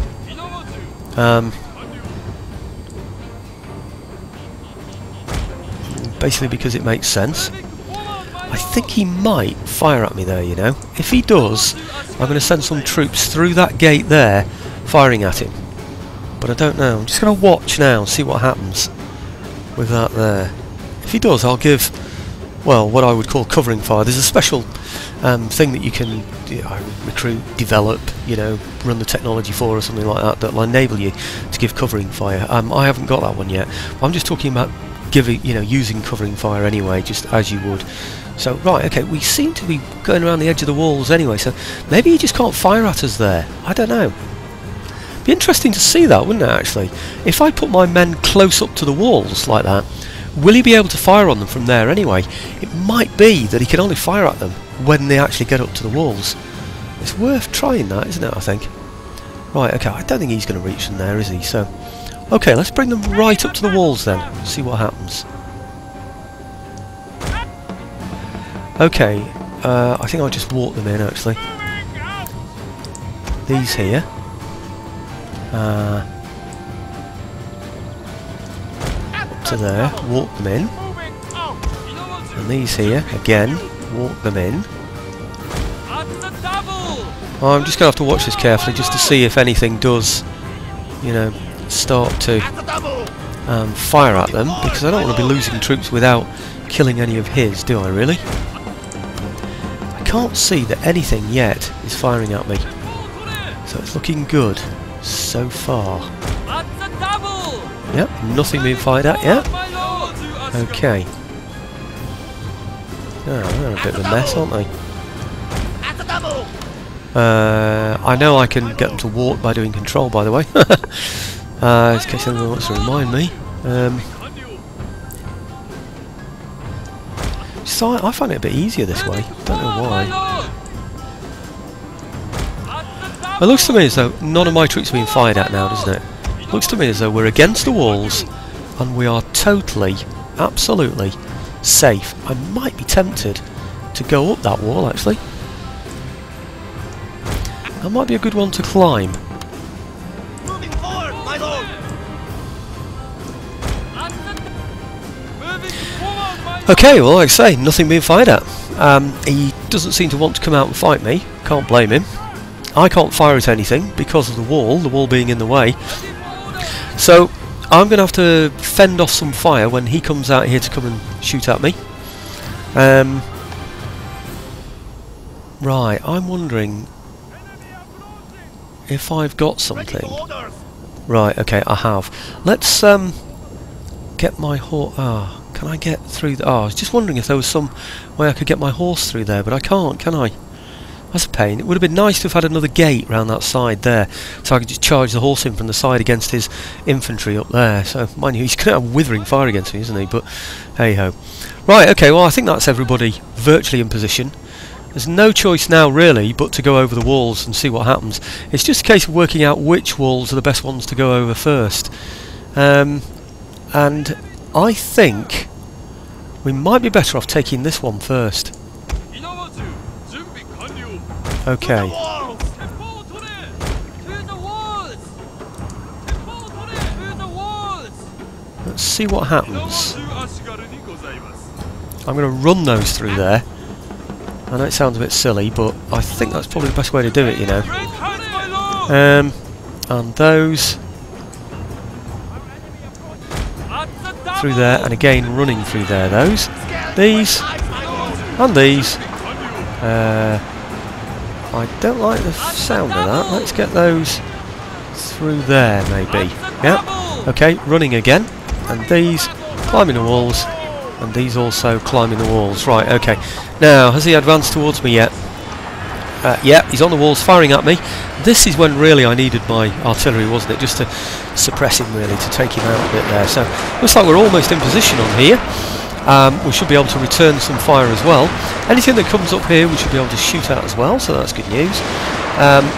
Basically because it makes sense. I think he might fire at me there, you know. If he does, I'm going to send some troops through that gate there, firing at him. But I don't know. I'm just going to watch now and see what happens with that there. If he does, I'll give, well, what I would call covering fire. There's a special thing that you can recruit, develop, you know, run the technology for or something like that that will enable you to give covering fire. I haven't got that one yet. I'm just talking about giving, you know, using covering fire anyway, just as you would. So, right, okay, we seem to be going around the edge of the walls anyway, so maybe he just can't fire at us there. I don't know. Be interesting to see that, wouldn't it, actually? If I put my men close up to the walls like that, will he be able to fire on them from there anyway? It might be that he can only fire at them when they actually get up to the walls. It's worth trying that, isn't it, I think? Right, okay, I don't think he's going to reach them there, is he? So, okay, let's bring them right up to the walls then, and see what happens. Okay, I think I'll just walk them in, actually. These here. Up to there, walk them in. And these here, again, walk them in. I'm just going to have to watch this carefully just to see if anything does, you know, start to fire at them, because I don't want to be losing troops without killing any of his, do I really? I can't see that anything yet is firing at me, so it's looking good so far. Yep, nothing being fired at yet. Okay. Oh, they're a bit of a mess, aren't they? I know I can get them to walk by doing control, by the way. In case anyone wants to remind me. So I find it a bit easier this way. Don't know why. It looks to me as though none of my troops are being fired at now, doesn't it? It looks to me as though we're against the walls and we are totally, absolutely safe. I might be tempted to go up that wall, actually. That might be a good one to climb. Moving forward, my lord. Okay, well, like I say, nothing being fired at. He doesn't seem to want to come out and fight me. Can't blame him. I can't fire at anything because of the wall being in the way. So I'm going to have to fend off some fire when he comes out here to come and shoot at me. Right, I'm wondering if I've got something. Right, okay, I have. Let's get my horse. Can I get through the... I was just wondering if there was some way I could get my horse through there, but I can't, can I? That's a pain. It would have been nice to have had another gate round that side there, so I could just charge the horse in from the side against his infantry up there. So, mind you, he's going to have withering fire against me, isn't he? But, hey-ho. Right, okay, well, I think that's everybody virtually in position. There's no choice now, really, but to go over the walls and see what happens. It's just a case of working out which walls are the best ones to go over first. And I think we might be better off taking this one first. Okay. Let's see what happens. I'm going to run those through there. I know it sounds a bit silly, but I think that's probably the best way to do it, you know. And those through there, and again running through there. These, and these. I don't like the sound of that. Let's get those through there, maybe. Yeah. Okay, running again. And these climbing the walls. And these also climbing the walls. Right, okay. Now, has he advanced towards me yet? Yeah, he's on the walls firing at me. This is when really I needed my artillery, wasn't it? Just to suppress him, really, to take him out a bit there. So, looks like we're almost in position on here. We should be able to return some fire as well. Anything that comes up here we should be able to shoot at as well, so that's good news.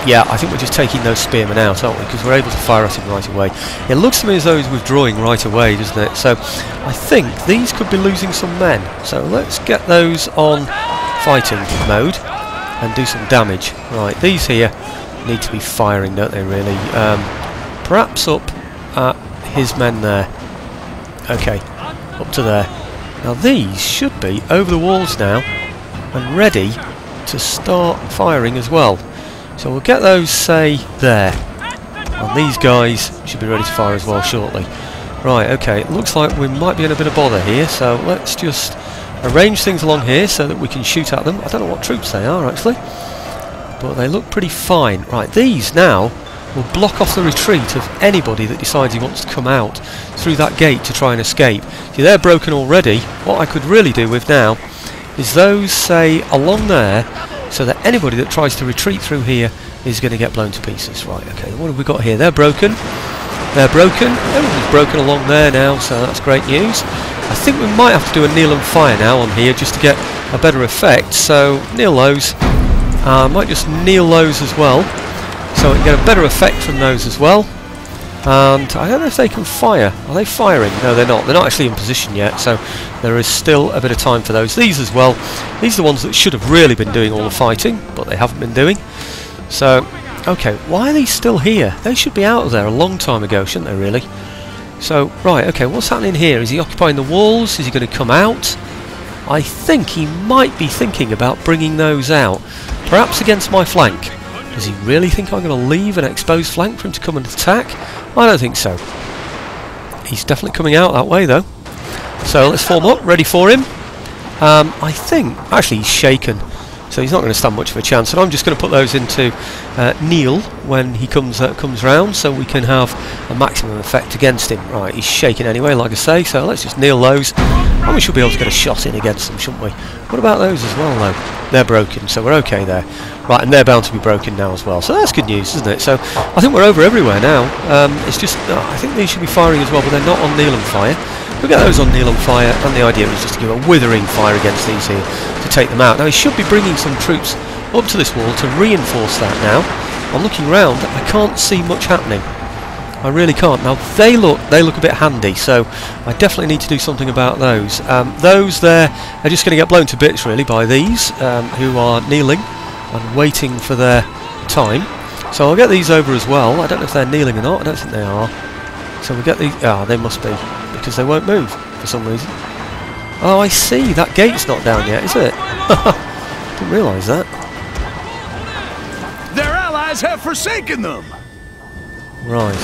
Yeah, I think we're just taking those spearmen out, aren't we? Because we're able to fire at him right away. It looks to me as though he's withdrawing right away, doesn't it? So I think these could be losing some men. So let's get those on fighting mode and do some damage. Right, these here need to be firing, don't they, really? Perhaps up at his men there. Okay, up to there. Now these should be over the walls now and ready to start firing as well. So we'll get those, say, there. And these guys should be ready to fire as well shortly. Right, okay, it looks like we might be in a bit of bother here, so let's just arrange things along here so that we can shoot at them. I don't know what troops they are, actually, but they look pretty fine. Right, these now will block off the retreat of anybody that decides he wants to come out through that gate to try and escape. See, they're broken already. What I could really do with now is those, say, along there, so that anybody that tries to retreat through here is going to get blown to pieces. Right, okay, what have we got here? They're broken. They're broken. Everything's broken along there now, so that's great news. I think we might have to do a kneel and fire now on here just to get a better effect. So, kneel those. I might just kneel those as well, so we can get a better effect from those as well. And I don't know if they can fire. Are they firing? No, they're not. They're not actually in position yet, so there is still a bit of time for those. These as well. These are the ones that should have really been doing all the fighting, but they haven't been doing. So, okay, why are these still here? They should be out of there a long time ago, shouldn't they, really? So, right, okay, what's happening here? Is he occupying the walls? Is he going to come out? I think he might be thinking about bringing those out, perhaps against my flank. Does he really think I'm going to leave an exposed flank for him to come and attack? I don't think so. He's definitely coming out that way, though. So let's form up, ready for him. I think... Actually, he's shaken. so he's not going to stand much of a chance. And I'm just going to put those into kneel when he comes round, so we can have a maximum effect against him. Right, he's shaking anyway, like I say, so let's just kneel those, and we should be able to get a shot in against them, shouldn't we? What about those as well, though? They're broken, so we're okay there. Right, and they're bound to be broken now as well, so that's good news, isn't it? So I think we're over everywhere now. It's just, I think these should be firing as well, but they're not on kneel and fire. We'll get those on kneel and fire, and the idea is just to give a withering fire against these here to take them out. Now he should be bringing some troops up to this wall to reinforce that now. I'm looking round, I can't see much happening. I really can't. Now they look a bit handy, so I definitely need to do something about those. Those there are just going to get blown to bits really by these who are kneeling and waiting for their time. So I'll get these over as well. I don't know if they're kneeling or not, I don't think they are. So we'll get these, they must be, because they won't move for some reason. Oh, I see, that gate's not down yet, is it? Didn't realise that. Their allies have forsaken them. Right.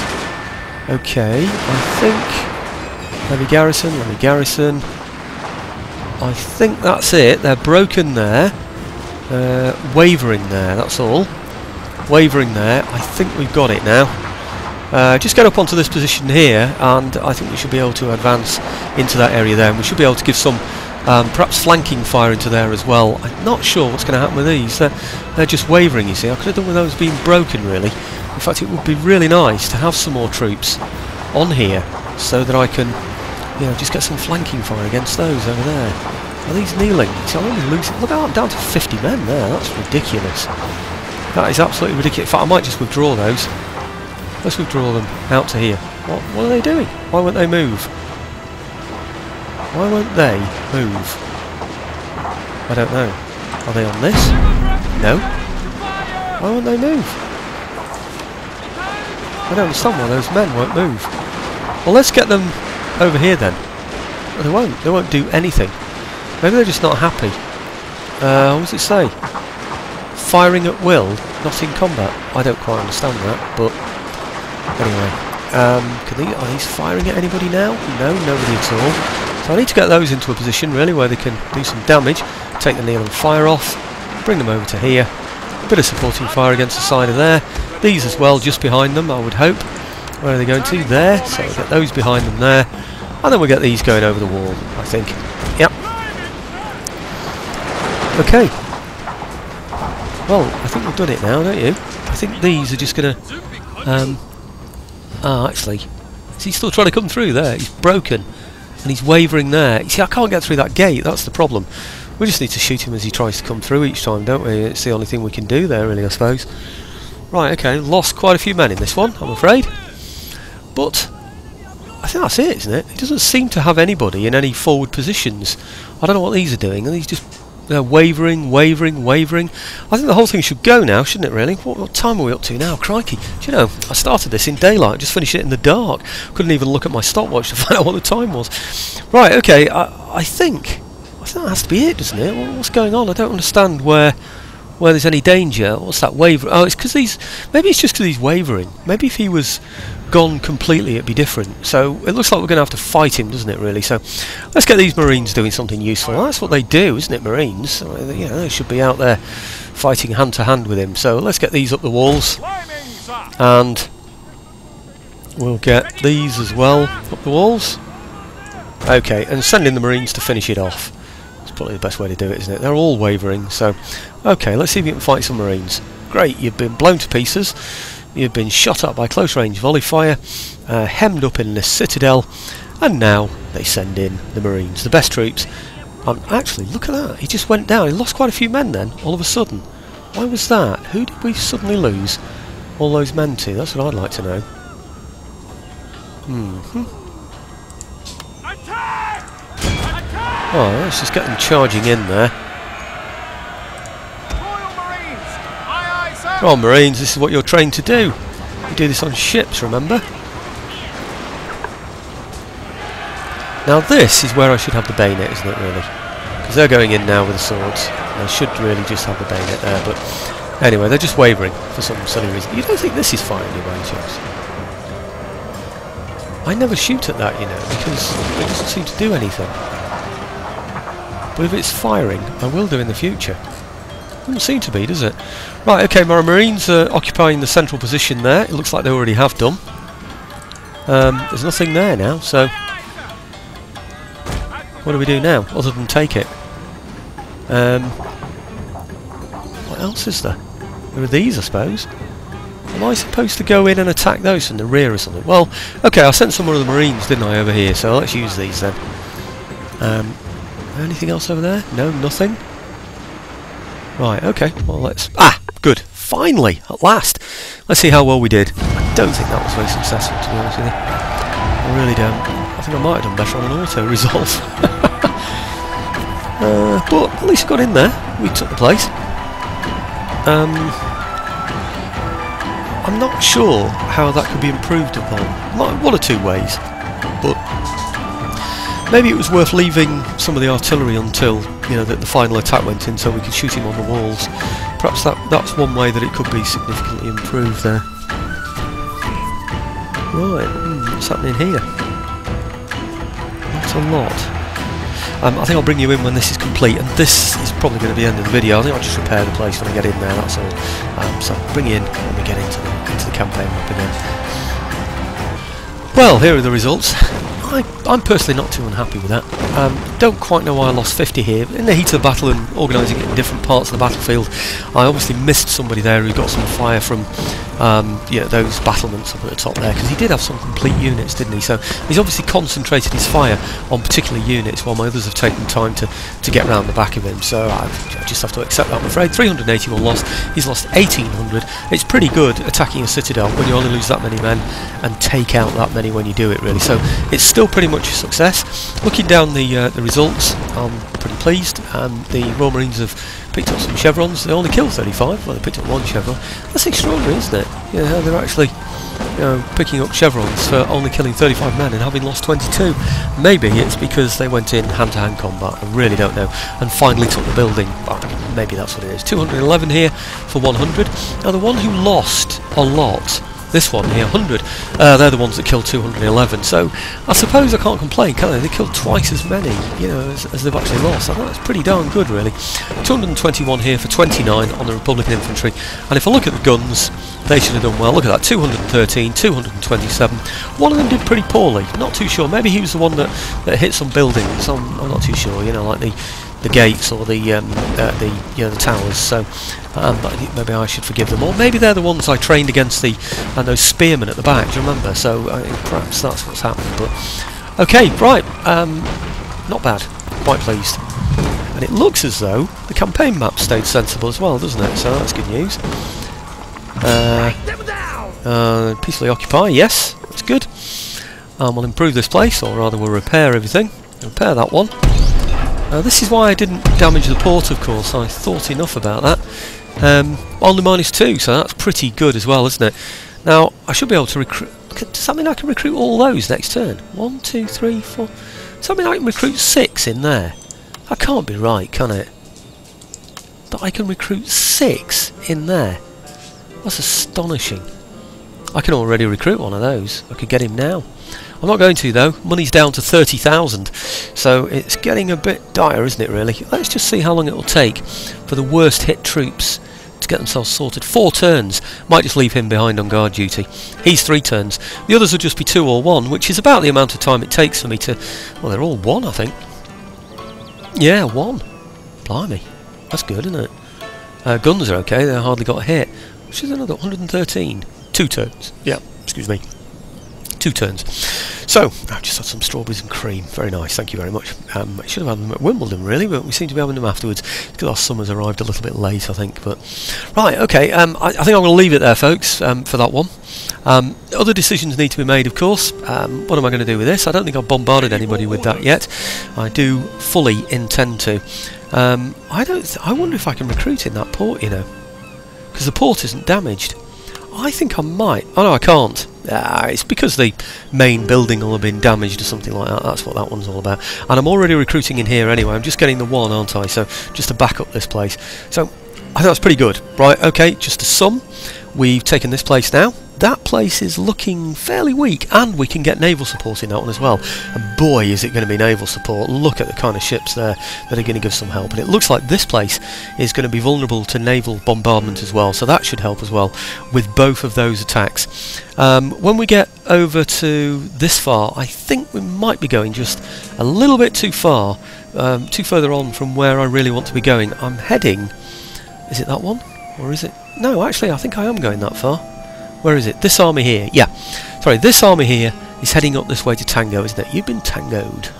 Okay, I think... Let me garrison. I think that's it. They're broken there. Wavering there, that's all. Wavering there. I think we've got it now. Just get up onto this position here, and I think we should be able to advance into that area there, and we should be able to give some perhaps flanking fire into there as well. I'm not sure what's going to happen with these. They're just wavering, you see. I could have done with those being broken, really. In fact, it would be really nice to have some more troops on here, so that I can, you know, just get some flanking fire against those over there. Are these kneeling? See, I'm only losing. Look, I'm down to 50 men there. That's ridiculous. That is absolutely ridiculous. In fact, I might just withdraw those. Let's withdraw them out to here. What are they doing? Why won't they move? Why won't they move? I don't know. Are they on this? No. Why won't they move? I don't understand why those men won't move. Well, let's get them over here then. They won't. They won't do anything. Maybe they're just not happy. What does it say? Firing at will, not in combat. I don't quite understand that, but anyway. Are these firing at anybody now? No, nobody at all. So I need to get those into a position really where they can do some damage. Take the kneel and fire off. Bring them over to here. A bit of supporting fire against the side of there. These as well, just behind them, I would hope. Where are they going to? There. So we'll get those behind them there. And then we'll get these going over the wall, I think. Yep. Okay. Well, I think we've done it now, don't you? I think these are just going to... actually, is he still trying to come through there? He's broken. And he's wavering there. You see, I can't get through that gate, that's the problem. We just need to shoot him as he tries to come through each time, don't we? It's the only thing we can do there, really, I suppose. Right, okay, lost quite a few men in this one, I'm afraid. But I think that's it, isn't it? It doesn't seem to have anybody in any forward positions. I don't know what these are doing, and these just... They're wavering. I think the whole thing should go now, shouldn't it, really? What time are we up to now? Crikey. Do you know, I started this in daylight, just finished it in the dark. Couldn't even look at my stopwatch to find out what the time was. Right, okay, I think that has to be it, doesn't it? What's going on? I don't understand where there's any danger. What's that wavering? Oh, it's because these... Maybe it's just because he's wavering. Maybe if he was gone completely it'd be different. So it looks like we're going to have to fight him, doesn't it, really? So let's get these Marines doing something useful. That's what they do, isn't it, Marines? You know, they should be out there fighting hand to hand with him. So let's get these up the walls. And we'll get these as well up the walls. Okay, and send in the Marines to finish it off. That's probably the best way to do it, isn't it? They're all wavering, so... Okay, let's see if we can fight some Marines. Great, you've been blown to pieces. You've been shot up by close-range volley fire, hemmed up in this citadel, and now they send in the Marines, the best troops. Actually, look at that, he just went down. He lost quite a few men then, all of a sudden. Why was that? Who did we suddenly lose all those men to? That's what I'd like to know. Oh, let's just get them charging in there. Come on, Marines, this is what you're trained to do. You do this on ships, remember? Now this is where I should have the bayonet, isn't it, really? Because they're going in now with the swords. They should really just have the bayonet there, but... Anyway, they're just wavering for some silly reason. You don't think this is firing your way, chaps? I never shoot at that, you know, because it doesn't seem to do anything. But if it's firing, I will do in the future. Doesn't seem to be, does it? Right, okay, my Marines are occupying the central position there. It looks like they already have done. There's nothing there now, so... what do we do now, other than take it? What else is there? There are these, I suppose. Am I supposed to go in and attack those from the rear or something? Well, okay, I sent some of the Marines, didn't I, over here, so let's use these then. Anything else over there? No, nothing? Right, okay, well let's... ah, good, finally, at last! Let's see how well we did. I don't think that was very successful, to be honest with you. I really don't. I think I might have done better on an auto-resolve. But at least we got in there. We took the place. I'm not sure how that could be improved upon. One or two ways. But maybe it was worth leaving some of the artillery until, you know, the final attack went in, so we could shoot him on the walls. Perhaps that's one way that it could be significantly improved there. Right, what's happening here? Not a lot. I think I'll bring you in when this is complete, and this is probably going to be the end of the video. I think I'll just repair the place when I get in there, that's all. So bring you in when we get into the campaign map again. Well, here are the results. I'm personally not too unhappy with that. Don't quite know why I lost 50 here. In the heat of the battle and organising it in different parts of the battlefield, I obviously missed somebody there who got some fire from yeah, those battlements up at the top there, because he did have some complete units, didn't he? So he's obviously concentrated his fire on particular units, while my others have taken time to get round the back of him. So I just have to accept that, I'm afraid. 381 lost. He's lost 1,800. It's pretty good attacking a citadel when you only lose that many men and take out that many when you do it, really. So it's still pretty much a success. Looking down the results, I'm pretty pleased. The Royal Marines have picked up some chevrons. They only killed 35. Well, they picked up one chevron. That's extraordinary, isn't it? Yeah, they're actually, you know, picking up chevrons for only killing 35 men and having lost 22. Maybe it's because they went in hand-to-hand combat. I really don't know. And finally took the building. Maybe that's what it is. 211 here for 100. Now the one who lost a lot, this one here, 100, they're the ones that killed 211, so I suppose I can't complain, can I? They killed twice as many, you know, as they've actually lost. I think that's pretty darn good, really. 221 here for 29 on the Republican infantry, and if I look at the guns, they should have done well. Look at that, 213, 227. One of them did pretty poorly, not too sure. Maybe he was the one that hit some buildings, I'm not too sure, you know, like the gates or the you know, the towers. So maybe I should forgive them, or maybe they're the ones I trained against those spearmen at the back. Do you remember? So perhaps that's what's happening. But okay, right, not bad. Quite pleased. And it looks as though the campaign map stayed sensible as well, doesn't it? So that's good news. Peacefully occupy. Yes, that's good. We'll improve this place, or rather, we'll repair everything. Repair that one. This is why I didn't damage the port, of course. I thought enough about that. Only -2, so that's pretty good as well, isn't it? Now, I should be able to recruit... Does that mean I can recruit all those next turn? 1, 2, 3, 4... Does that mean I can recruit 6 in there? That can't be right, can it? That I can recruit 6 in there? That's astonishing. I can already recruit one of those. I could get him now. I'm not going to, though. Money's down to 30,000, so it's getting a bit dire, isn't it, really? Let's just see how long it will take for the worst hit troops to get themselves sorted. 4 turns. Might just leave him behind on guard duty. He's 3 turns. The others will just be 2 or 1, which is about the amount of time it takes for me to... Well, they're all 1, I think. Yeah, 1. Blimey. That's good, isn't it? Guns are okay. They hardly got a hit. Which is another 113. 2 turns. Yeah, excuse me. 2 turns. So, I've just had some strawberries and cream. Very nice, thank you very much. I should have had them at Wimbledon, really, but we seem to be having them afterwards because our summer's arrived a little bit late, I think. But right, okay, I think I'm going to leave it there, folks, for that one. Other decisions need to be made, of course. What am I going to do with this? I don't think I've bombarded anybody with that yet. I do fully intend to. I wonder if I can recruit in that port, you know, because the port isn't damaged. I think I might. Oh no, I can't. It's because the main building will have been damaged or something like that. That's what that one's all about. And I'm already recruiting in here anyway. I'm just getting the 1, aren't I? So just to back up this place. So I think that's pretty good. Right, okay, just to sum. We've taken this place now. that place is looking fairly weak, and we can get naval support in that one as well. And boy, is it going to be naval support. Look at the kind of ships there that are going to give some help. And it looks like this place is going to be vulnerable to naval bombardment as well, so that should help as well with both of those attacks. When we get over to this far, I think we might be going just a little bit too far, too further on from where I really want to be going. I'm heading... Is it that one? Or is it... No, actually, I think I am going that far. Where is it? This army here. Yeah. Sorry, this army here is heading up this way to Tango, isn't it? You've been tangoed.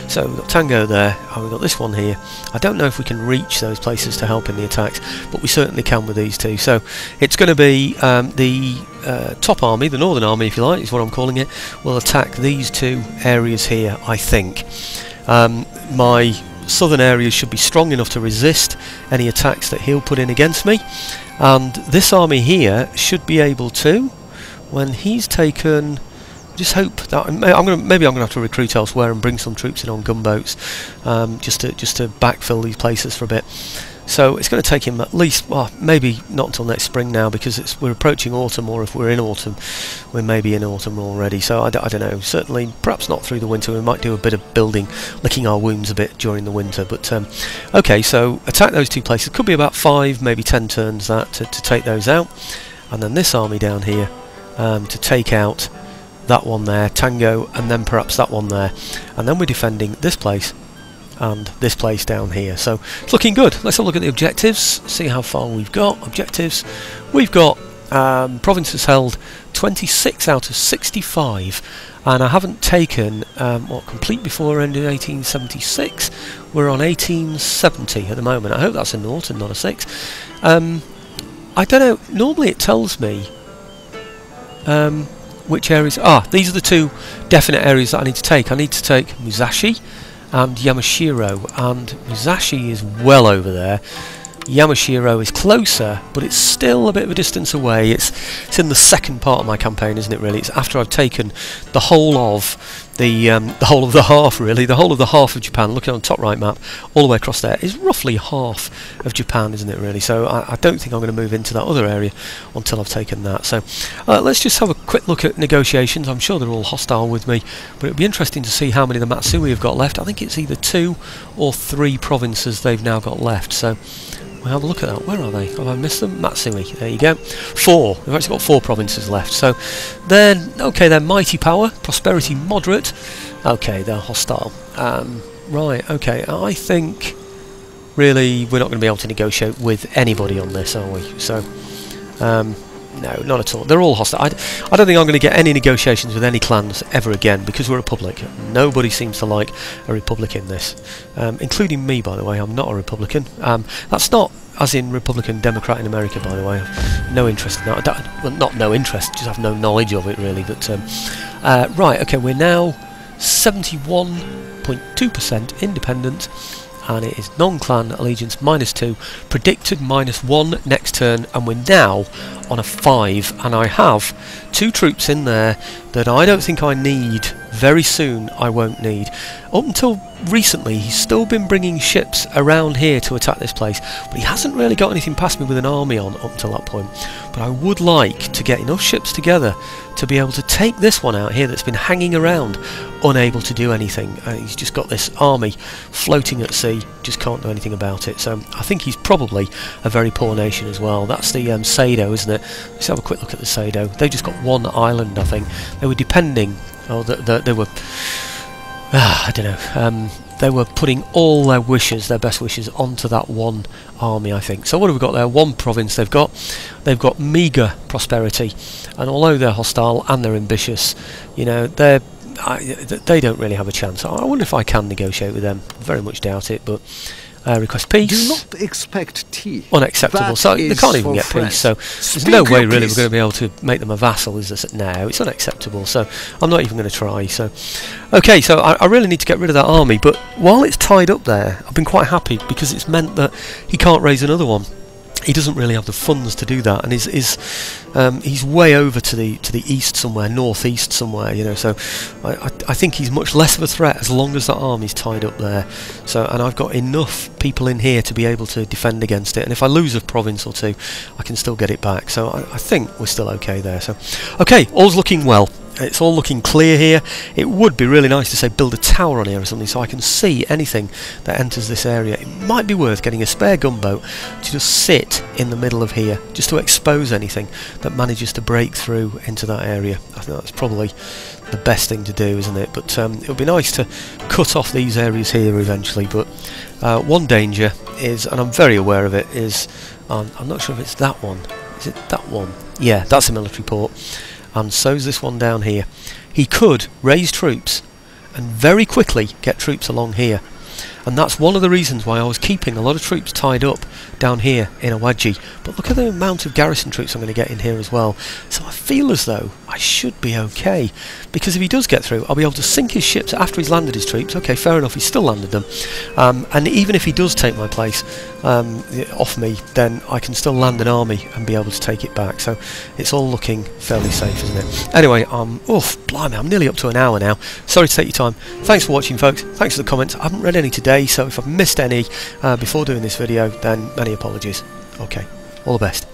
So we've got Tango there, and we've got this one here. I don't know if we can reach those places to help in the attacks, but we certainly can with these two. So it's going to be the top army, the northern army if you like, is what I'm calling it, will attack these two areas here, I think. My southern areas should be strong enough to resist any attacks that he'll put in against me, and this army here should be able to, when he's taken... Just hope that maybe I'm gonna have to recruit elsewhere and bring some troops in on gunboats, just to backfill these places for a bit. So it's going to take him at least, well, maybe not until next spring now, because we're approaching autumn, or if we're in autumn, we're maybe in autumn already. So I don't know. Certainly, perhaps not through the winter. We might do a bit of building, licking our wounds a bit during the winter. But okay, so attack those two places. Could be about 5, maybe 10 turns that to take those out, and then this army down here to take out that one there, Tango, and then perhaps that one there, and then we're defending this place and this place down here. So it's looking good. Let's have a look at the objectives, see how far we've got. Objectives, we've got provinces held 26 out of 65, and I haven't taken what, complete before end of 1876. We're on 1870 at the moment. I hope that's a naught and not a 6. I don't know, normally it tells me which areas... these are the two definite areas that I need to take. I need to take Musashi and Yamashiro, and Musashi is well over there. Yamashiro is closer, but it's still a bit of a distance away. It's in the second part of my campaign, isn't it? Really, it's after I've taken the whole of the whole of the half. Really, the whole of the half of Japan. Looking on the top right map, all the way across there is roughly half of Japan, isn't it? Really, so I don't think I'm going to move into that other area until I've taken that. So let's just have a quick look at negotiations. I'm sure they're all hostile with me, but it'll be interesting to see how many the Matsui have got left. I think it's either 2 or 3 provinces they've now got left. So we'll have a look at that. Where are they? Have I missed them? Matsui. There you go. 4. We've actually got 4 provinces left. So they're okay. They're mighty power, prosperity moderate. Okay, they're hostile. Right. Okay. I think really we're not going to be able to negotiate with anybody on this, are we? So no, not at all. They're all hostile. I don't think I'm going to get any negotiations with any clans ever again, because we're a republic. Nobody seems to like a republic in this, including me, by the way. I'm not a Republican. That's not as in Republican Democrat in America, by the way. I have no interest in that. Well, not no interest, just have no knowledge of it, really. But right, okay, we're now 71.2% independent, and it is non-clan allegiance -2, predicted -1 next turn, and we're now on a 5, and I have 2 troops in there that I don't think I need. Very soon I won't need. Up until recently he's still been bringing ships around here to attack this place, but he hasn't really got anything past me with an army on up until that point. But I would like to get enough ships together to be able to take this one out here that's been hanging around, unable to do anything. He's just got this army floating at sea, just can't do anything about it. So I think he's probably a very poor nation as well. That's the Sado, isn't it? Let's have a quick look at the Sado. They've just got 1 island, I think. They were depending... Oh, they were... I don't know. They were putting all their wishes, their best wishes, onto that 1 army, I think. So what have we got there? 1 province they've got. They've got meagre prosperity, and although they're hostile and they're ambitious, you know, they don't really have a chance. I wonder if I can negotiate with them. Very much doubt it, but request peace. Do not expect tea. Unacceptable. That so they can't even get Fred. peace. So there's no way really we're going to be able to make them a vassal, is this? No, it's unacceptable. So I'm not even going to try. So okay, so I really need to get rid of that army. But while it's tied up there, I've been quite happy, because it's meant that he can't raise another one. he doesn't really have the funds to do that, and he's way over to the east somewhere, northeast somewhere, you know. So I think he's much less of a threat as long as that army's tied up there. So, and I've got enough people in here to be able to defend against it, and if I lose a province or two, I can still get it back. So I think we're still okay there. So okay, all's looking well. It's all looking clear here. It would be really nice to say build a tower on here or something so I can see anything that enters this area. It might be worth getting a spare gunboat to just sit in the middle of here, just to expose anything that manages to break through into that area. I think that's probably the best thing to do, isn't it? But it would be nice to cut off these areas here eventually. But one danger is, and I'm very aware of it, is I'm not sure if it's that one. Is it that one? Yeah, that's a military port. And so's this one down here. He could raise troops and very quickly get troops along here, and that's one of the reasons why I was keeping a lot of troops tied up down here in Awaji. But look at the amount of garrison troops I'm going to get in here as well, so I feel as though I should be okay, because if he does get through, I'll be able to sink his ships after he's landed his troops. Okay, fair enough, he's still landed them, and even if he does take my place off me, then I can still land an army and be able to take it back. So it's all looking fairly safe, isn't it? Anyway, blimey, I'm nearly up to an hour now. Sorry to take your time. Thanks for watching, folks. Thanks for the comments. I haven't read any today, so if I've missed any before doing this video, then many apologies. Okay, all the best.